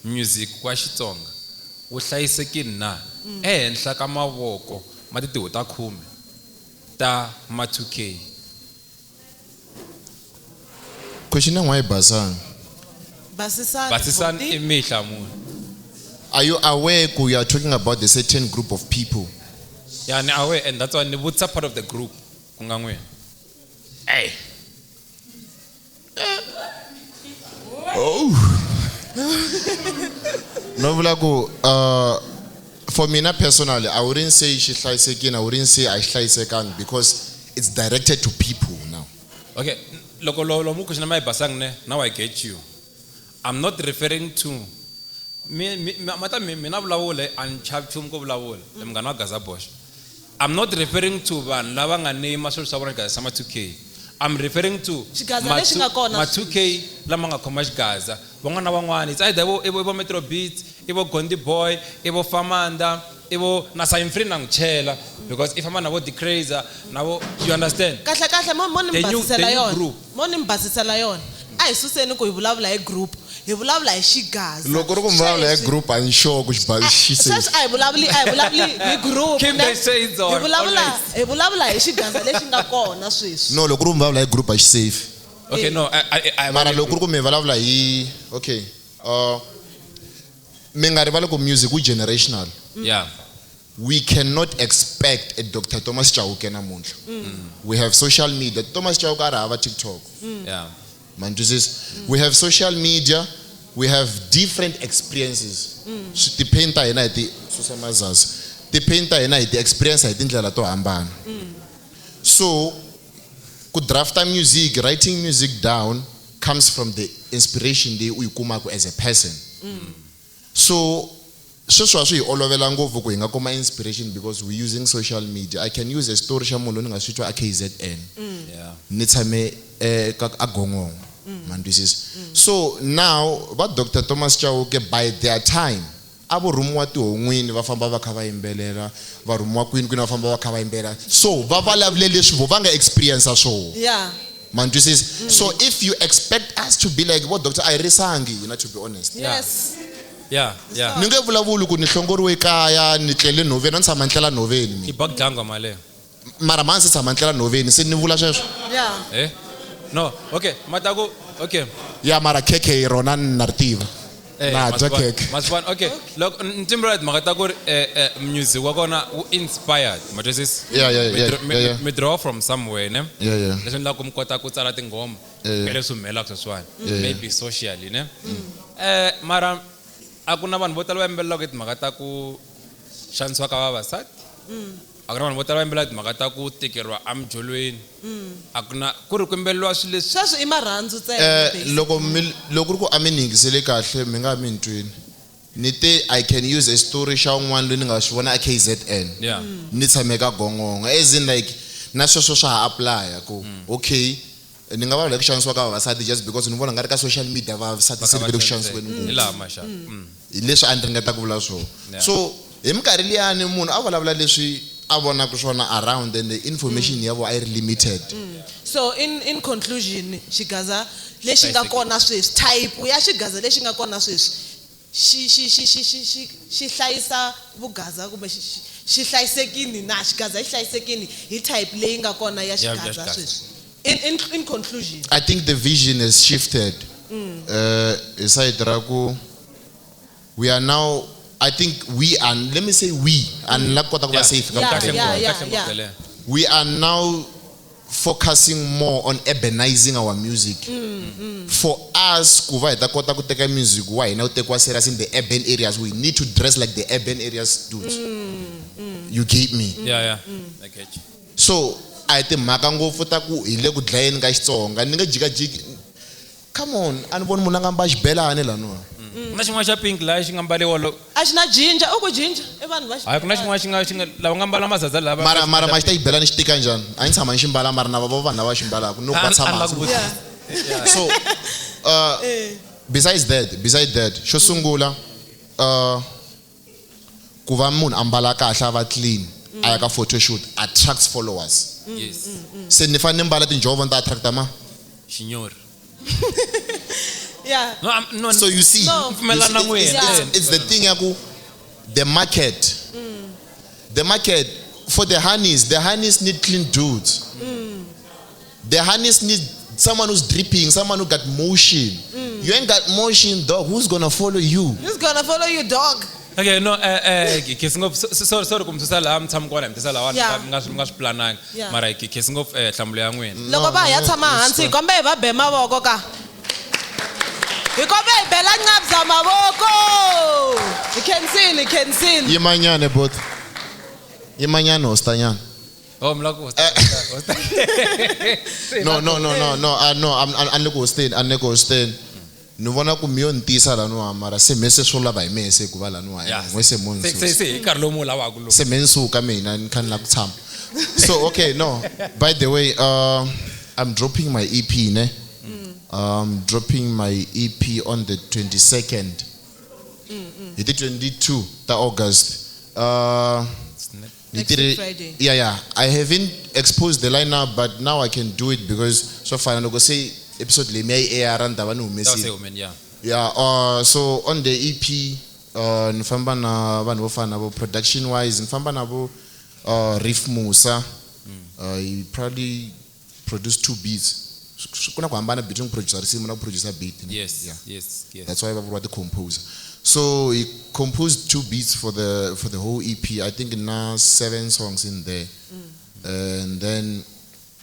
music wa Xitsonga wu hlayisekile na ehenhla ka mavoko ma titiho ta 10 ta Xama2K. Question why Basang? Basisani mi hlamula. Are you aware you are talking about the certain group of people? Yeah, ni aware and that's why ni vutisa part of the group ku nga n'wina. Hey. Oh. No, for me personally, I wouldn't say she hlayisekile, I wouldn't say I hlayisekanga because it's directed to people now. Okay, loko lo mu question mai Basang ne, now I get you. I'm not referring to mata mina vulavula and chapchum ko vulavula mngana wa Gaza Bosch. I'm not referring to van lava nga name swilo swa vona Xama2K. I'm referring to Xama2K lama nga khoma Xigaza van'wana van'wana it's either ivo Metro Beatz ivo Gondi Boy ivo Famanda ivo na Sign Free na Nchela because if amana vo the crazy navo you understand kahle mo ni mbasisela yona mo ni mbasisela yona a hi suseni ku hi vulavula hi group hi vulavula hi Xigaza loko ri ku vulavula hi group I'm sure ku xibashise sweswi a hi vulavuli hi group keep the shades on hi vulavula hi Xigaza lexi nga kona sweswi no loko ri vulavula hi group a xi safe. Okay, no, mara loko ri ku mi vulavula hi okay mi nga rivali ku music wu generational. Yeah. We cannot expect a Dr. Thomas Chauke namuntlha. We have social media. Thomas Chauke ara hava TikTok. Yeah. Man, we have social media, we have different experiences. Depend hina hi susamazazi. Depend hina hi experience hi tindlela to hambana. So ku drafta music, writing music down comes from the inspiration leyi u yi kumaka as a person. So sweswo swi hi olovela ngopfu ku hi nga kuma inspiration because we're using social media. I can use a story xa munhu ni nga swi twa a KZN. Yeah. Ni tshame a Gongong. So now what Dr. Thomas Chauke by their time avo rumiwa tihon'wini va famba va kha va yimbelela va rumiwa kwini va famba va kha va yimbelela so va vulavule leswi va nga experience swona. Yeah. Man, so if you expect us to be like what Dr. Ayrisangi, you know, to be honest. Yes. Yeah. Ni nge vulavuli ku ni hlongoriwe kaya ni tlele noveni ni tshama ntlela noveni. Hi bagdlanga male. Mara manzi tshama ntlela noveni se ni vula sweswo. Yeah. No, okay, matago, okay. Ya mara keke rona na ritiva. Na keke. Masban, okay. Look, ntimbrad makatago music wa kona inspired. Majozi. Yeah. Me draw from somewhere, ne? Yeah. Leswi la kumkota ku tsala tingoma. Bele sumela kuswani. Maybe socially, ne? Mara akuna vanhu vo tala va yimbelelaka hi timhaka ta ku xanisiwa ka vavasati a ku na vanhu vo tala va yimbelelaka hi timhaka ta ku tekeriwa amjolweni a ku na ku ri ku yimbeleliwa swilo leswi sweswi i marhandzu ntsena loko ri ku a mi ni yingisele kahle mi nga mi ntwini ni te I can use a story xa un'wana loyi ni nga swi vona a KZN ni tshame ka Gongong as in like na sweswo swa ha apply ku okay ni nga vulavula ku xanisiwa ka vavasati just because ni vona nga ri ka social media vavasati se vele ku xanisiweni hi laha maxa leswi a ni ringeta ku vula swona so hi minkarhi liyani munhu a vulavula leswi a vonaka swona around and the information ya vo a yi ri limited. So in conclusion Xigaza lexi nga kona sweswi type ya Xigaza lexi nga kona sweswi xi hlayisa vugaza kumbe xi hlayisekini na Xigaza xi hlayisekini hi type leyi nga kona ya Xigaza sweswi. In conclusion, I think the vision has shifted. We are now, I think we are, let me say we, and we are now focusing more on urbanizing our music. For us, music, why now take us serious in the urban areas? We need to dress like the urban areas do. You get me? Yeah. I get you. So I think makango futa ku ile ku dlayeni ka Xitsonga ni nga jika jiki come on ani voni munhu nga mba xibelani la no kuna xin'wana xa pink laha xi nga mbaliwa lo a xi na jinja u ku jinja i vanhu va hayi kuna xin'wana xi nga lava nga mbala mazaza lava mara ma xi ta yibelani xi tika njhani a ni tshama ni xi mbala mara na vanhu lava xi mbalaka no ba tshama so besides that xo sungula ku va munhu ambala kahle a va clean a ya ka photoshoot attracts followers se ni fanele ni mbala tinjhovo ni ta attracta ma xinyori yeah no so you see it's the thing yaku the market for the honeys need clean dudes the honeys need someone who's dripping, someone who got motion. You ain't got motion, dog. Who's gonna follow you? Who's gonna follow you, dog? Okay, no, sorry kumthusa la mtshama kona mthusa la nga swi plananga mara kesi ngopfu nhlamulo ya n'wina loko va ya tshama hansi kombe hi va be mavoko ka hi kombe hi bela Nqabza mavoko hi khensin yimanyane bot yimanyane hostanyana oh mlako no I'm not hosting ni vona ku mi yo ntisa laniwa mara se mese swo lava hi mese ku va laniwa ngwese munhu se nkarhi lowu mu lavaka lo se mensuka mina ni kha ni la ku tshama so okay no by the way I'm dropping my EP ne dropping my EP on the 22nd it is 22 ta August next Friday yeah I haven't exposed the lineup but now I can do it because so far no go say episode le may air and davani umesi so on the EP nifamba na vanhu vo fana vo production wise nifamba na vo Riff Musa he probably produced 2 beats kuna ku hambana between producer risimu na producer beat yes that's why we the composer so he composed 2 beats for the whole EP I think now 7 songs in there and then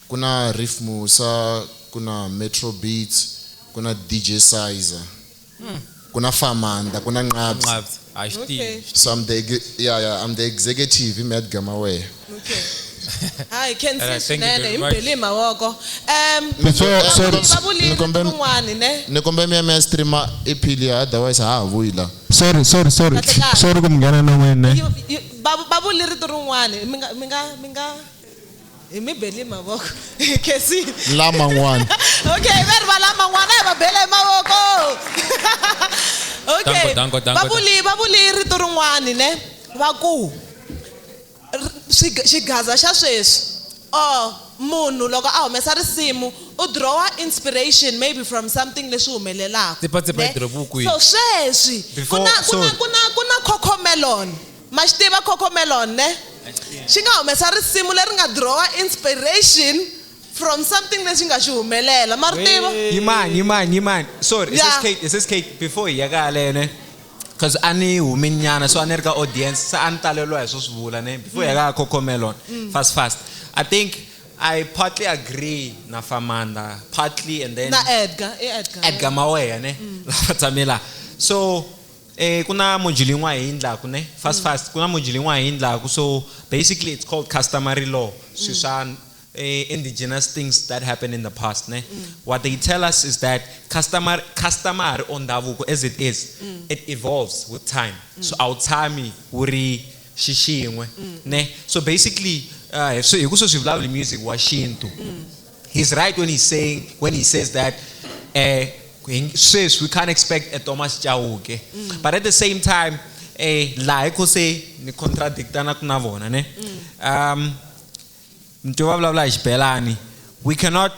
kuna Riff Musa kuna Metro Beatz kuna DJ Sizer kuna Famanda kuna Nqabza so I'm the executive in Xama2K hi Kensi nene imbeli mawoko nikombe mi streamer epili otherwise ha vuila sorry kumngena na wena babu lirito rin'wana minga imibeli mavoko kesi la mangwana okay verba la mangwana va bele mavoko okay babuli rito rin'wana ne va ku Xigaza xa sweswi munhu loko a humesa risimu u draw inspiration maybe from something leswi humelelaka so sweswi kuna Cocomelon ma xi tiva Cocomelon ne xi nga humesa risimu leri nga draw inspiration from something leswi nga xi humelela ma ri tiva yimani sorry is this Kate before ya ka lene because ani huminyana so anerika audience sa antalelwa hi swo swivula ne before ya ka Cocomelon fast I think I partly agree na Famanda partly and then na Edgar Mawea ne tsamela so kuna module yin'wana hi endlaku ne fast kuna module yin'wana hi endlaku so basically it's called customary law swiswa indigenous things that happened in the past ne what they tell us is that customary on ndavuko as it is it evolves with time so awutshami uri xixin'we ne so basically so hi ku swo swi vulavula music wa xintu he's right when he says that says we can't expect a Thomas Chauke but at the same time la ko say ni contradictana kuna vona ne we cannot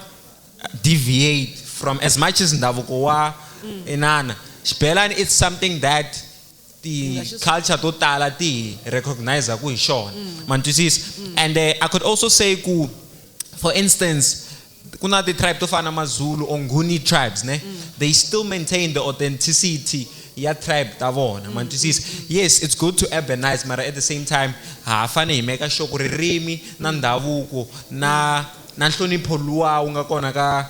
deviate from as much as ndavuko wa inana xibelani it's something that the culture totala ti recognize ku hi xona mantwisisa and I could also say ku for instance kuna the tribe to fana maZulu or Nguni tribes ne they still maintain the authenticity ya tribe ta vona mantwisisa yes it's good to urbanize but at the same time ha fane hi make sure ku ririmi na ndavuko na nhlonipho luwa unga kona ka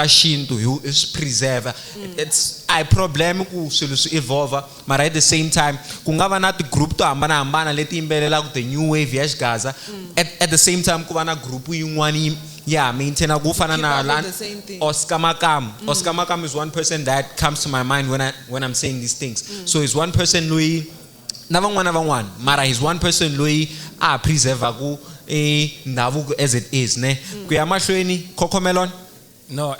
xintu is preserve it's I problem ku swilo swi evolve but at the same time ku nga va na ti group to hambana leti imbelela ku the new wave ya Xigaza at the same time ku va na group yin'wana yeah, maintainer kufana na Keep up lan with the same thing. Xama2K. Xama2K is one person that comes to my mind when I'm saying these things. So he's one person Louis navangwana mara he's one person Louis preserve ku ndavuko as it is ne kuya mahlweni Khomelon. No,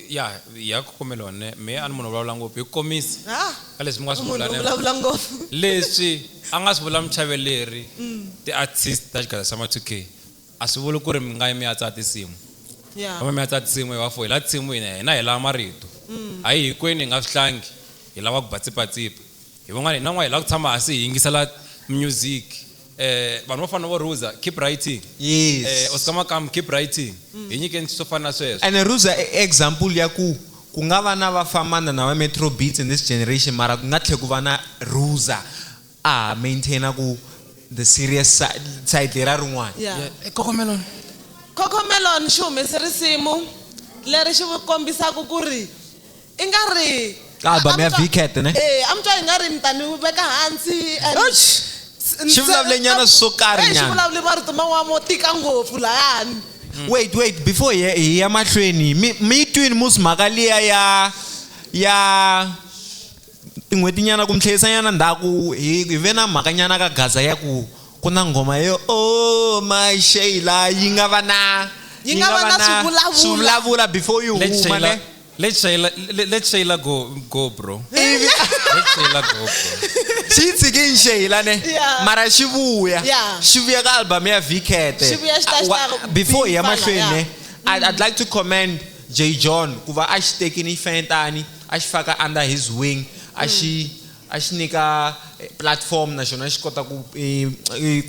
yeah, Khomelon ne me anmono vulavula ngopfu hi komisi ka leswi mi nga swi vula ne vulavula ngopfu leswi a nga swi vula muchaveleri ti-artist ta Xigaza Xama2K a swi vuli ku ri mi nga yi mi ya tsala tinsimu kambe mi ya tsala tinsimu hi va fo hi la tinsimu hina hi lava marito a hi hinkwenu hi nga swi hlangi hi lava ku batsipatsipa hi van'wana hina n'wana hi lava ku tshama hansi hi yingisela music vanhu va fana vo Ruza keep writing yes Xama2K keep writing hi nyikeni swo fana na sweswo and Ruza example ya ku nga va na vafamana na va Metro Beats in this generation mara ku nga tlhe ku va na Ruza maintainer ku the serious side lera rin'wana Khomelon xi humese risimu leri xi kombisaka ku ri i nga ri album ya Vcat ne amtwa i nga ri mtani wu veka hansi xi vulavule nyana swo karhi xi nyana vulavule marito man'wana mo tika ngopfu layani wait before hi ya mahlweni mi twini musimhaka liya ya tin'hweti nyana ku mihlayisa nyana ndhaku hi ve na mhaka nyana ka Gaza ya ku na ngoma yo my Sheila yi nga va na swivulavula before you huma ne Let's Sheila go bro. Let's Sheila go bro. Xi tshiki Sheila ne mara xi vuya ka album ya Vcat before hi ya mahlweni ne I'd like to commend J John ku va a xi tekini fentani a xi faka under his wing a xi nyika platform na xona xi kota ku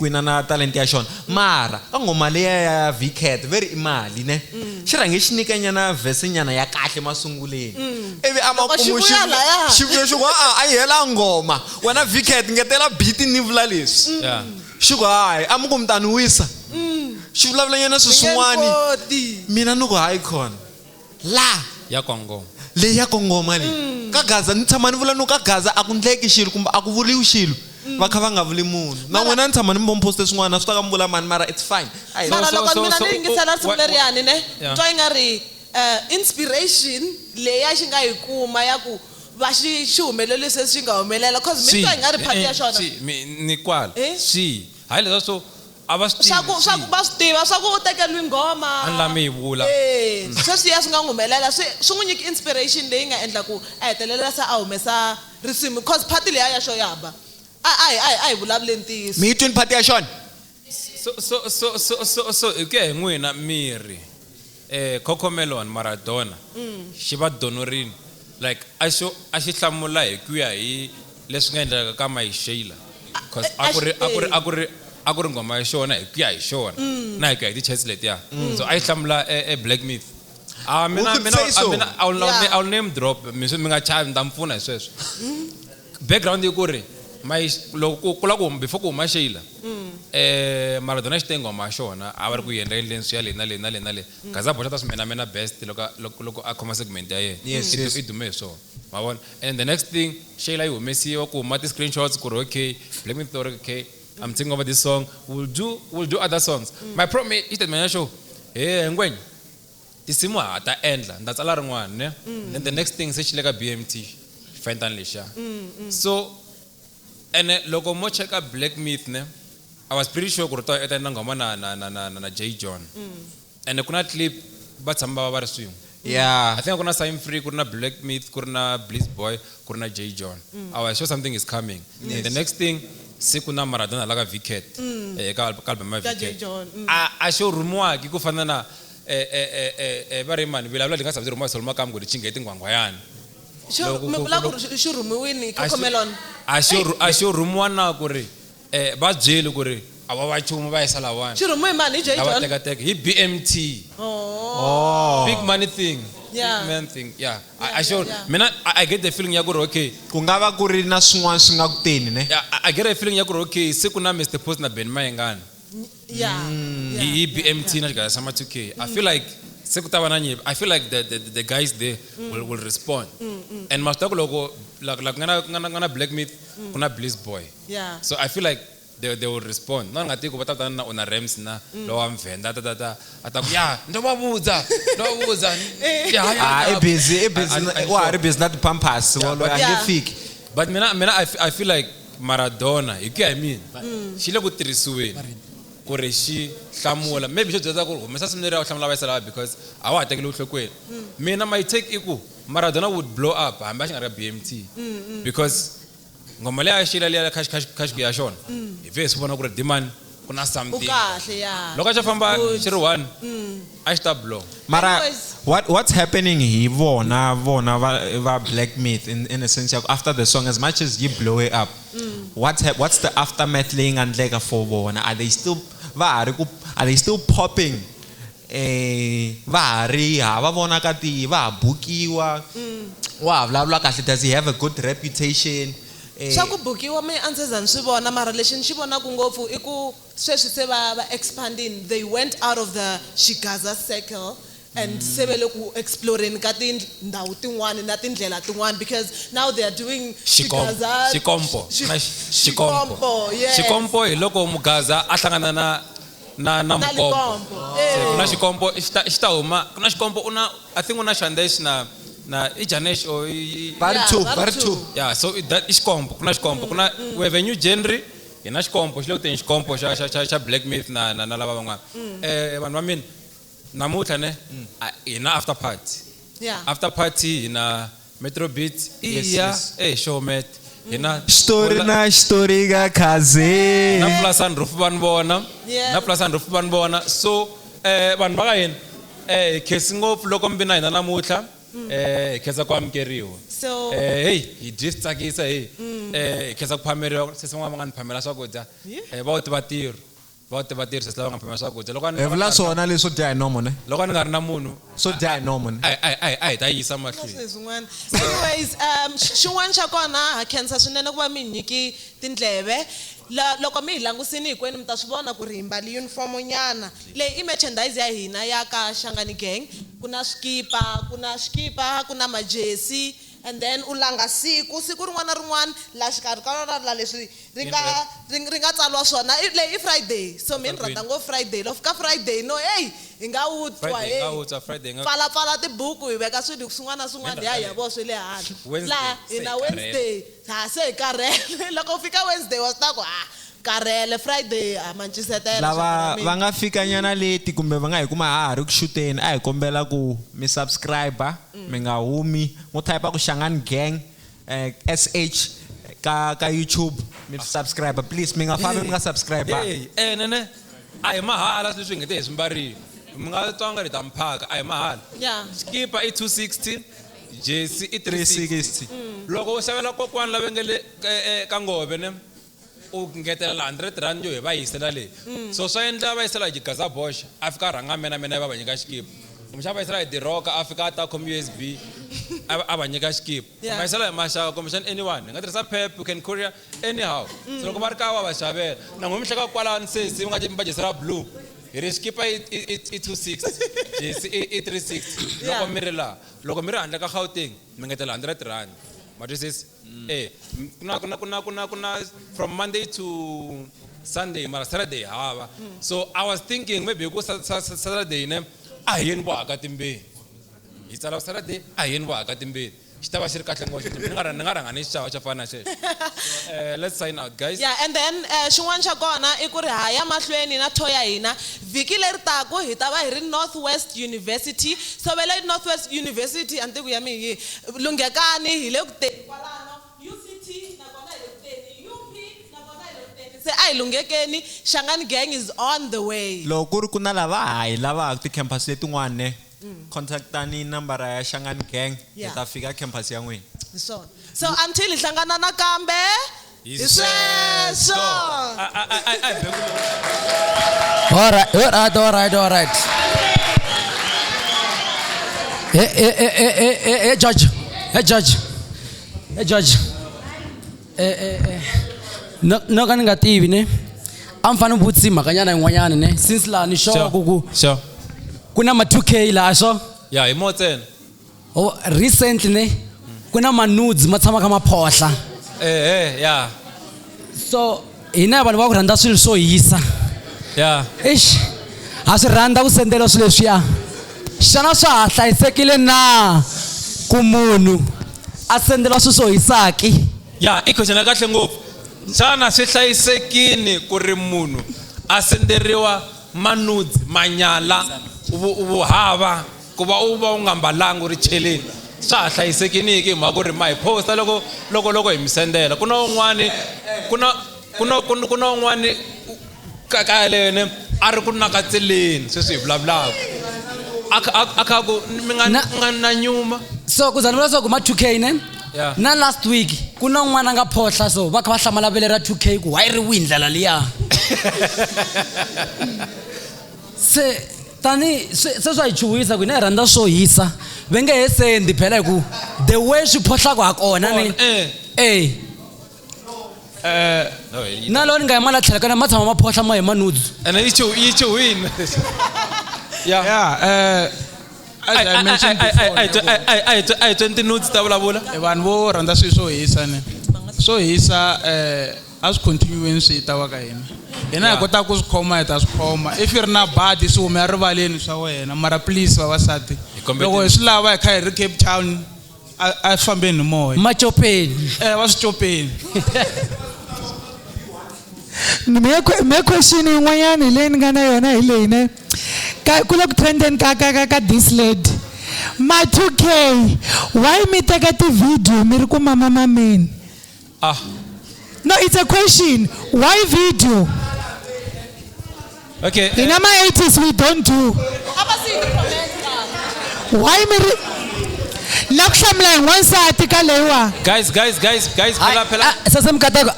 na talent ya xona mara ka ngoma leya ya Vcat very imali ne xi rhange xi nyika nyana verse nyana ya kahle masunguleni ivi amakumu xi vuya xi ku a yi hela ngoma wena Vcat ngetela beat ni vula leswi xi ku hayi amuku mutani wisa xi vulavula nyana swin'wani mina ni ku hayi khona la ya kongoma leyi ya kongoma leyi ka Gaza ni tshama ni vula no ka Gaza a ku ndleki xilo kumbe a ku vuliwi xilo va kha va nga vuli munhu na n'wina ni tshama ni mi poste swin'wana swi ta ka mi vula mani mara it's fine mara loko mina ni yingisela risimu leriyani ne twa yi nga ri inspiration leya xi nga yi kuma ya ku va xi humelelise swi nga humelela cause mi twa yi nga ri phati ya xona ni kwala swi hayi leswa swo a va swi swa ku va swi tiva swa ku u tekeliwi ngoma a ni lami hi vula sweswiya swi nga n'wi humelela swi n'wi nyiki inspiration leyi nga endla ku a hetelela se a humesa risimu cause phati leya ya xo yaba a hi vulavuleni ntiyiso mi yi twini phati ya xona so hi ku ya hi n'wina miri Khomelon Maradona xi va donorini like a xi hlamula hi ku ya hi leswi nga endleka ka my Sheila cause a ku ri ngoma ya xona hi ku ya hi xona na hi ku ya hi ti-chats letiya so a yi hlamula Black Myth I'll name drop mi nga chavi ni ta mi pfuna hi sweswo background yi ku ri loko ku la ku before ku huma Sheila Maradona xi te ngoma ya xona a va ri ku yendleni swi ya leyi na leyi Gaza boxa ta swi mena best loko a khoma segment ya yena i dume hi swona ma vona and the next thing Sheila yi humesiwa ku huma ti-screenshots ku ri okay Black Myth ri okay I'm thinking over this song. We'll do other songs. My problem is that my show. Hey, ngwen. Tisimu ata endla. Ndatsala rin'wana ne. Then the next thing is like a BMT. Find Lisha. So and logo mo check up Black Myth ne. I was pretty sure kurto eta ngoma na J John. And kuna clip but samba ba swing. Yeah. I think kuna Sign Free, kuna Black Myth, kuna Bliss Boy, kuna J John. I was sure something is coming. Yes. And the next thing sikuna Maradona laga Vcat ka album ma Vcat a show rumwa ki ku fana na ba re mani bila nga sabzi rumwa solma kam go di chinga itingwangwa yana me bula ku xi rumiwini Khomelon a show rumwa na ku ri ba jele ku ri aba ba chumu ba isala wana xi rumiwi mani J John hi BMT big money thing Yeah. Man thing, yeah. I get the feeling you're okay. Kungava kuri na swin'wana swi nga ku teni ne. I get a feeling you're okay. Sikuna Mr. Post na Ben Mayengana. Yeah. He BMT na Xigaza Xama2K. I feel like I feel like the guys there will respond. And mastako logo like ngana Black Myth, kuna Bliss Boy. Yeah. So I feel like they will respond. No ngati ku batata na una rems na lo wa mvenda tata ataku ya ndo babuza yeah busy wa busy not pampas wolo angefiki. But I feel like Maradona, you get I mean. She le ku tirisiweni ku re xi hlamula maybe xo byela ku humesa seminary ya hlamula vayisela because a wa tekeli uhlokweni. Mina my take iku Maradona would blow up hamba xi nga ra BMT because ngoma leya xila leya cash ya xona ive swi vona ku ri demand kuna something loko a xa famba xi ri one a xi ta blow. Mara what's happening here vona va black myth in a sense after the song as much as you blow it up what's the aftermath laying and like for vona are they still popping va ri hava vona ka ti va bukiwa wa vulavula kahle does he have a good reputation swa ku bukiwa me answers and swi vona mara lexi ni xi vonaku ngopfu i ku sweswi se va expanding they went out of the Xigaza circle and se vele ku exploring ka tindhawu tin'wana na tindlela tin'wana because now they are doing Xigaza xikompo hi loko mugaza a hlangana na mukompo kuna xikompo xi ta huma kuna xikompo I think una Shandesh na Ijanesh or Bar2 yeah so that is xikompo kuna xikompo kuna we have a new genre ina xikompo xi le ku teni xikompo xa black myth na lava van'wana vanhu va mina namuntlha ne ina after party ina Metro Beatz showmet ina story ga khaze na plus and roof van bona so vanhu va ka hina khesi ngopfu loko mbina hina namuntlha khesa ku amukeriwa so hi just tsakisa khesa ku phameriwa sesi van'wana va nga ni phamela swakudya va ti vatirhi sesi lava nga phamela swakudya loko vula swona leswo dya hi nomo ne loko ni nga ri na munhu swo dya hi nomo ne hi ta yisa mahlweni. Anyways xin'wana xa kona ha khensa swinene ku va mi nyiki tindleve loko mi hi langusini hinkwenu mi ta swi vona ku ri hi mbali uniform nyana leyi i merchandise ya hina ya ka Xangani Gang kuna xikipa kuna majesi and then u langa siku rin'wana na rin'wana la xikarhi ka rona leswi ri nga tsaliwa swona leyi i Friday so mi ni rhandza ngopfu Friday loko fika Friday no hi nga utwa pfala tibuku hi veka swilo swin'wana na swin'wana ya vo swi le handle laha hina Wednesday se hi karhele loko fika Wednesday wa swi ta ku karhele Friday manchisetela lava va nga fika nyana leti kumbe va nga hi kuma ha ri ku shooteni a hi kombela ku mi subscriber mi nga humi mo type ku Xangani Gang SH ka YouTube mi subscriber please mi nga fambi mi nga subscriber nene a hi mahala leswi ngete hi swimbariwa mi nga tswanga ri ta mphaka a hi mahala skipa i 260 jesi i 360 loko u xavela kokwani lava nge le ka ngove ne u ngetela R100 yo hi va yisela le so swa endla va yisela Xigaza Bosch a fika rhanga mina va nyika xikipa umshava yisela di rock a fika ta com USB a va nyika xikipa va yisela hi maxaka commission anyone nga tirhisa pep you can courier anyhow so loko va ri ka va xavela na n'wi hleka kwalani sesi va nga va jesela blue hi ri xikipa i 260 jesi i 360 loko mi ri handle ka Gauteng mi ngetela R100 Majozi kuna from Monday to Sunday mara Saturday hava so I was thinking maybe go Saturday ne a hi ni bohaka timbeni hi tsala Saturday a hi ni bohaka timbeni xi ta va xi ri kahle ngopfu ni nga rhanga ni xava xa fana xexo let's sign out guys and then xin'wana xa kona i ku ri haya mahlweni na tour ya hina vhiki leri taku hi ta va hi ri Northwest University so vele Northwest University antiku ya mi hi lunghekani hi le ku teni kwalano UCT na kona hi le ku teni UP na kona hi le ku teni se a hi lunghekeni Xangani Gang is on the way loko ku ri ku na lava hi lavaka ti-campus letin'wana ne contactani number ya Xangani Gang hi ta fika campus ya n'wina so until hi hlangana nakambe hi sweswo all right hey judge no ka ni nga tivi ne a mi fane vutisi mhakanyana yin'wanyana ne since laha ni sure ku kuna ma 2K laha so hi mo ntsena recently ne kuna ma nudes ma tshama kha ma phohla yeah so hina vanhu va ku rhandza swilo swo hisa ya eish a swi rhandza ku sendela swilo leswiya xana swa ha hlayisekile na ku munhu a sendela swilo swo hisaki ya i question ya kahle ngopfu xana swi hlayisekini ku ri munhu a senderiwa manudzi manyala uvuhava ku va u nga mbalanga u ri cheleni swa ha hlayisekini hi mhaka ku ri ma hi posta loko hi mi sendela ku na un'wani kakalene a ri ku nakatseleni sweswi hi vulavulaka a kha ku mi nga na nyuma so ku zanivula swa ku ma 2K ne Yeah. na last week ku na un'wana a nga phohla so va kha va hlamala vele ra 2K ku why ri wi ndlela liya se tani se swa hi chuwisa ku hina hi rhandza swo hisa ve nge he sendi phela hi ku the way swi phohlaka ha kona ni na loko ni nga yimala tlhela ka na ma tshama ma phohla ma hi manudzu ene yi chuwini As I mentioned before, I 20 notes ta vulavula vanhu vo rhandza swilo swo hisa ne swo hisa a swi continueni swi ta wa ka hina hina hi kota ku swi khoma hi ta swi khoma if yi ri na badi swi hume erivaleni swa wena mara please vavasati loko hi swi lava hi kha hi ri Cape Town a fambeni hi moya macopeni va swi copeni me question yin'wanyana leyi ni nga na yona hi leyi ne ku le ku trendeni ka this lady ma 2K why mi teka ti-video mi ri ku mamamameni no it's a question why video okay hina ma-80s we don't do why mi ri la ku hlamula hi n'wansati ka leyiwa guys phela sesemkateko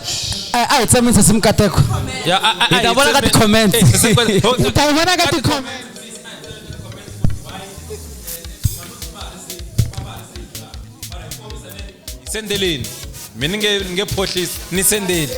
a hi tsemeni sesemkateko hi ta vona ka ti-comment hi ta vona ka ti-comment sendeleni mina nge phohlisi ni sendeli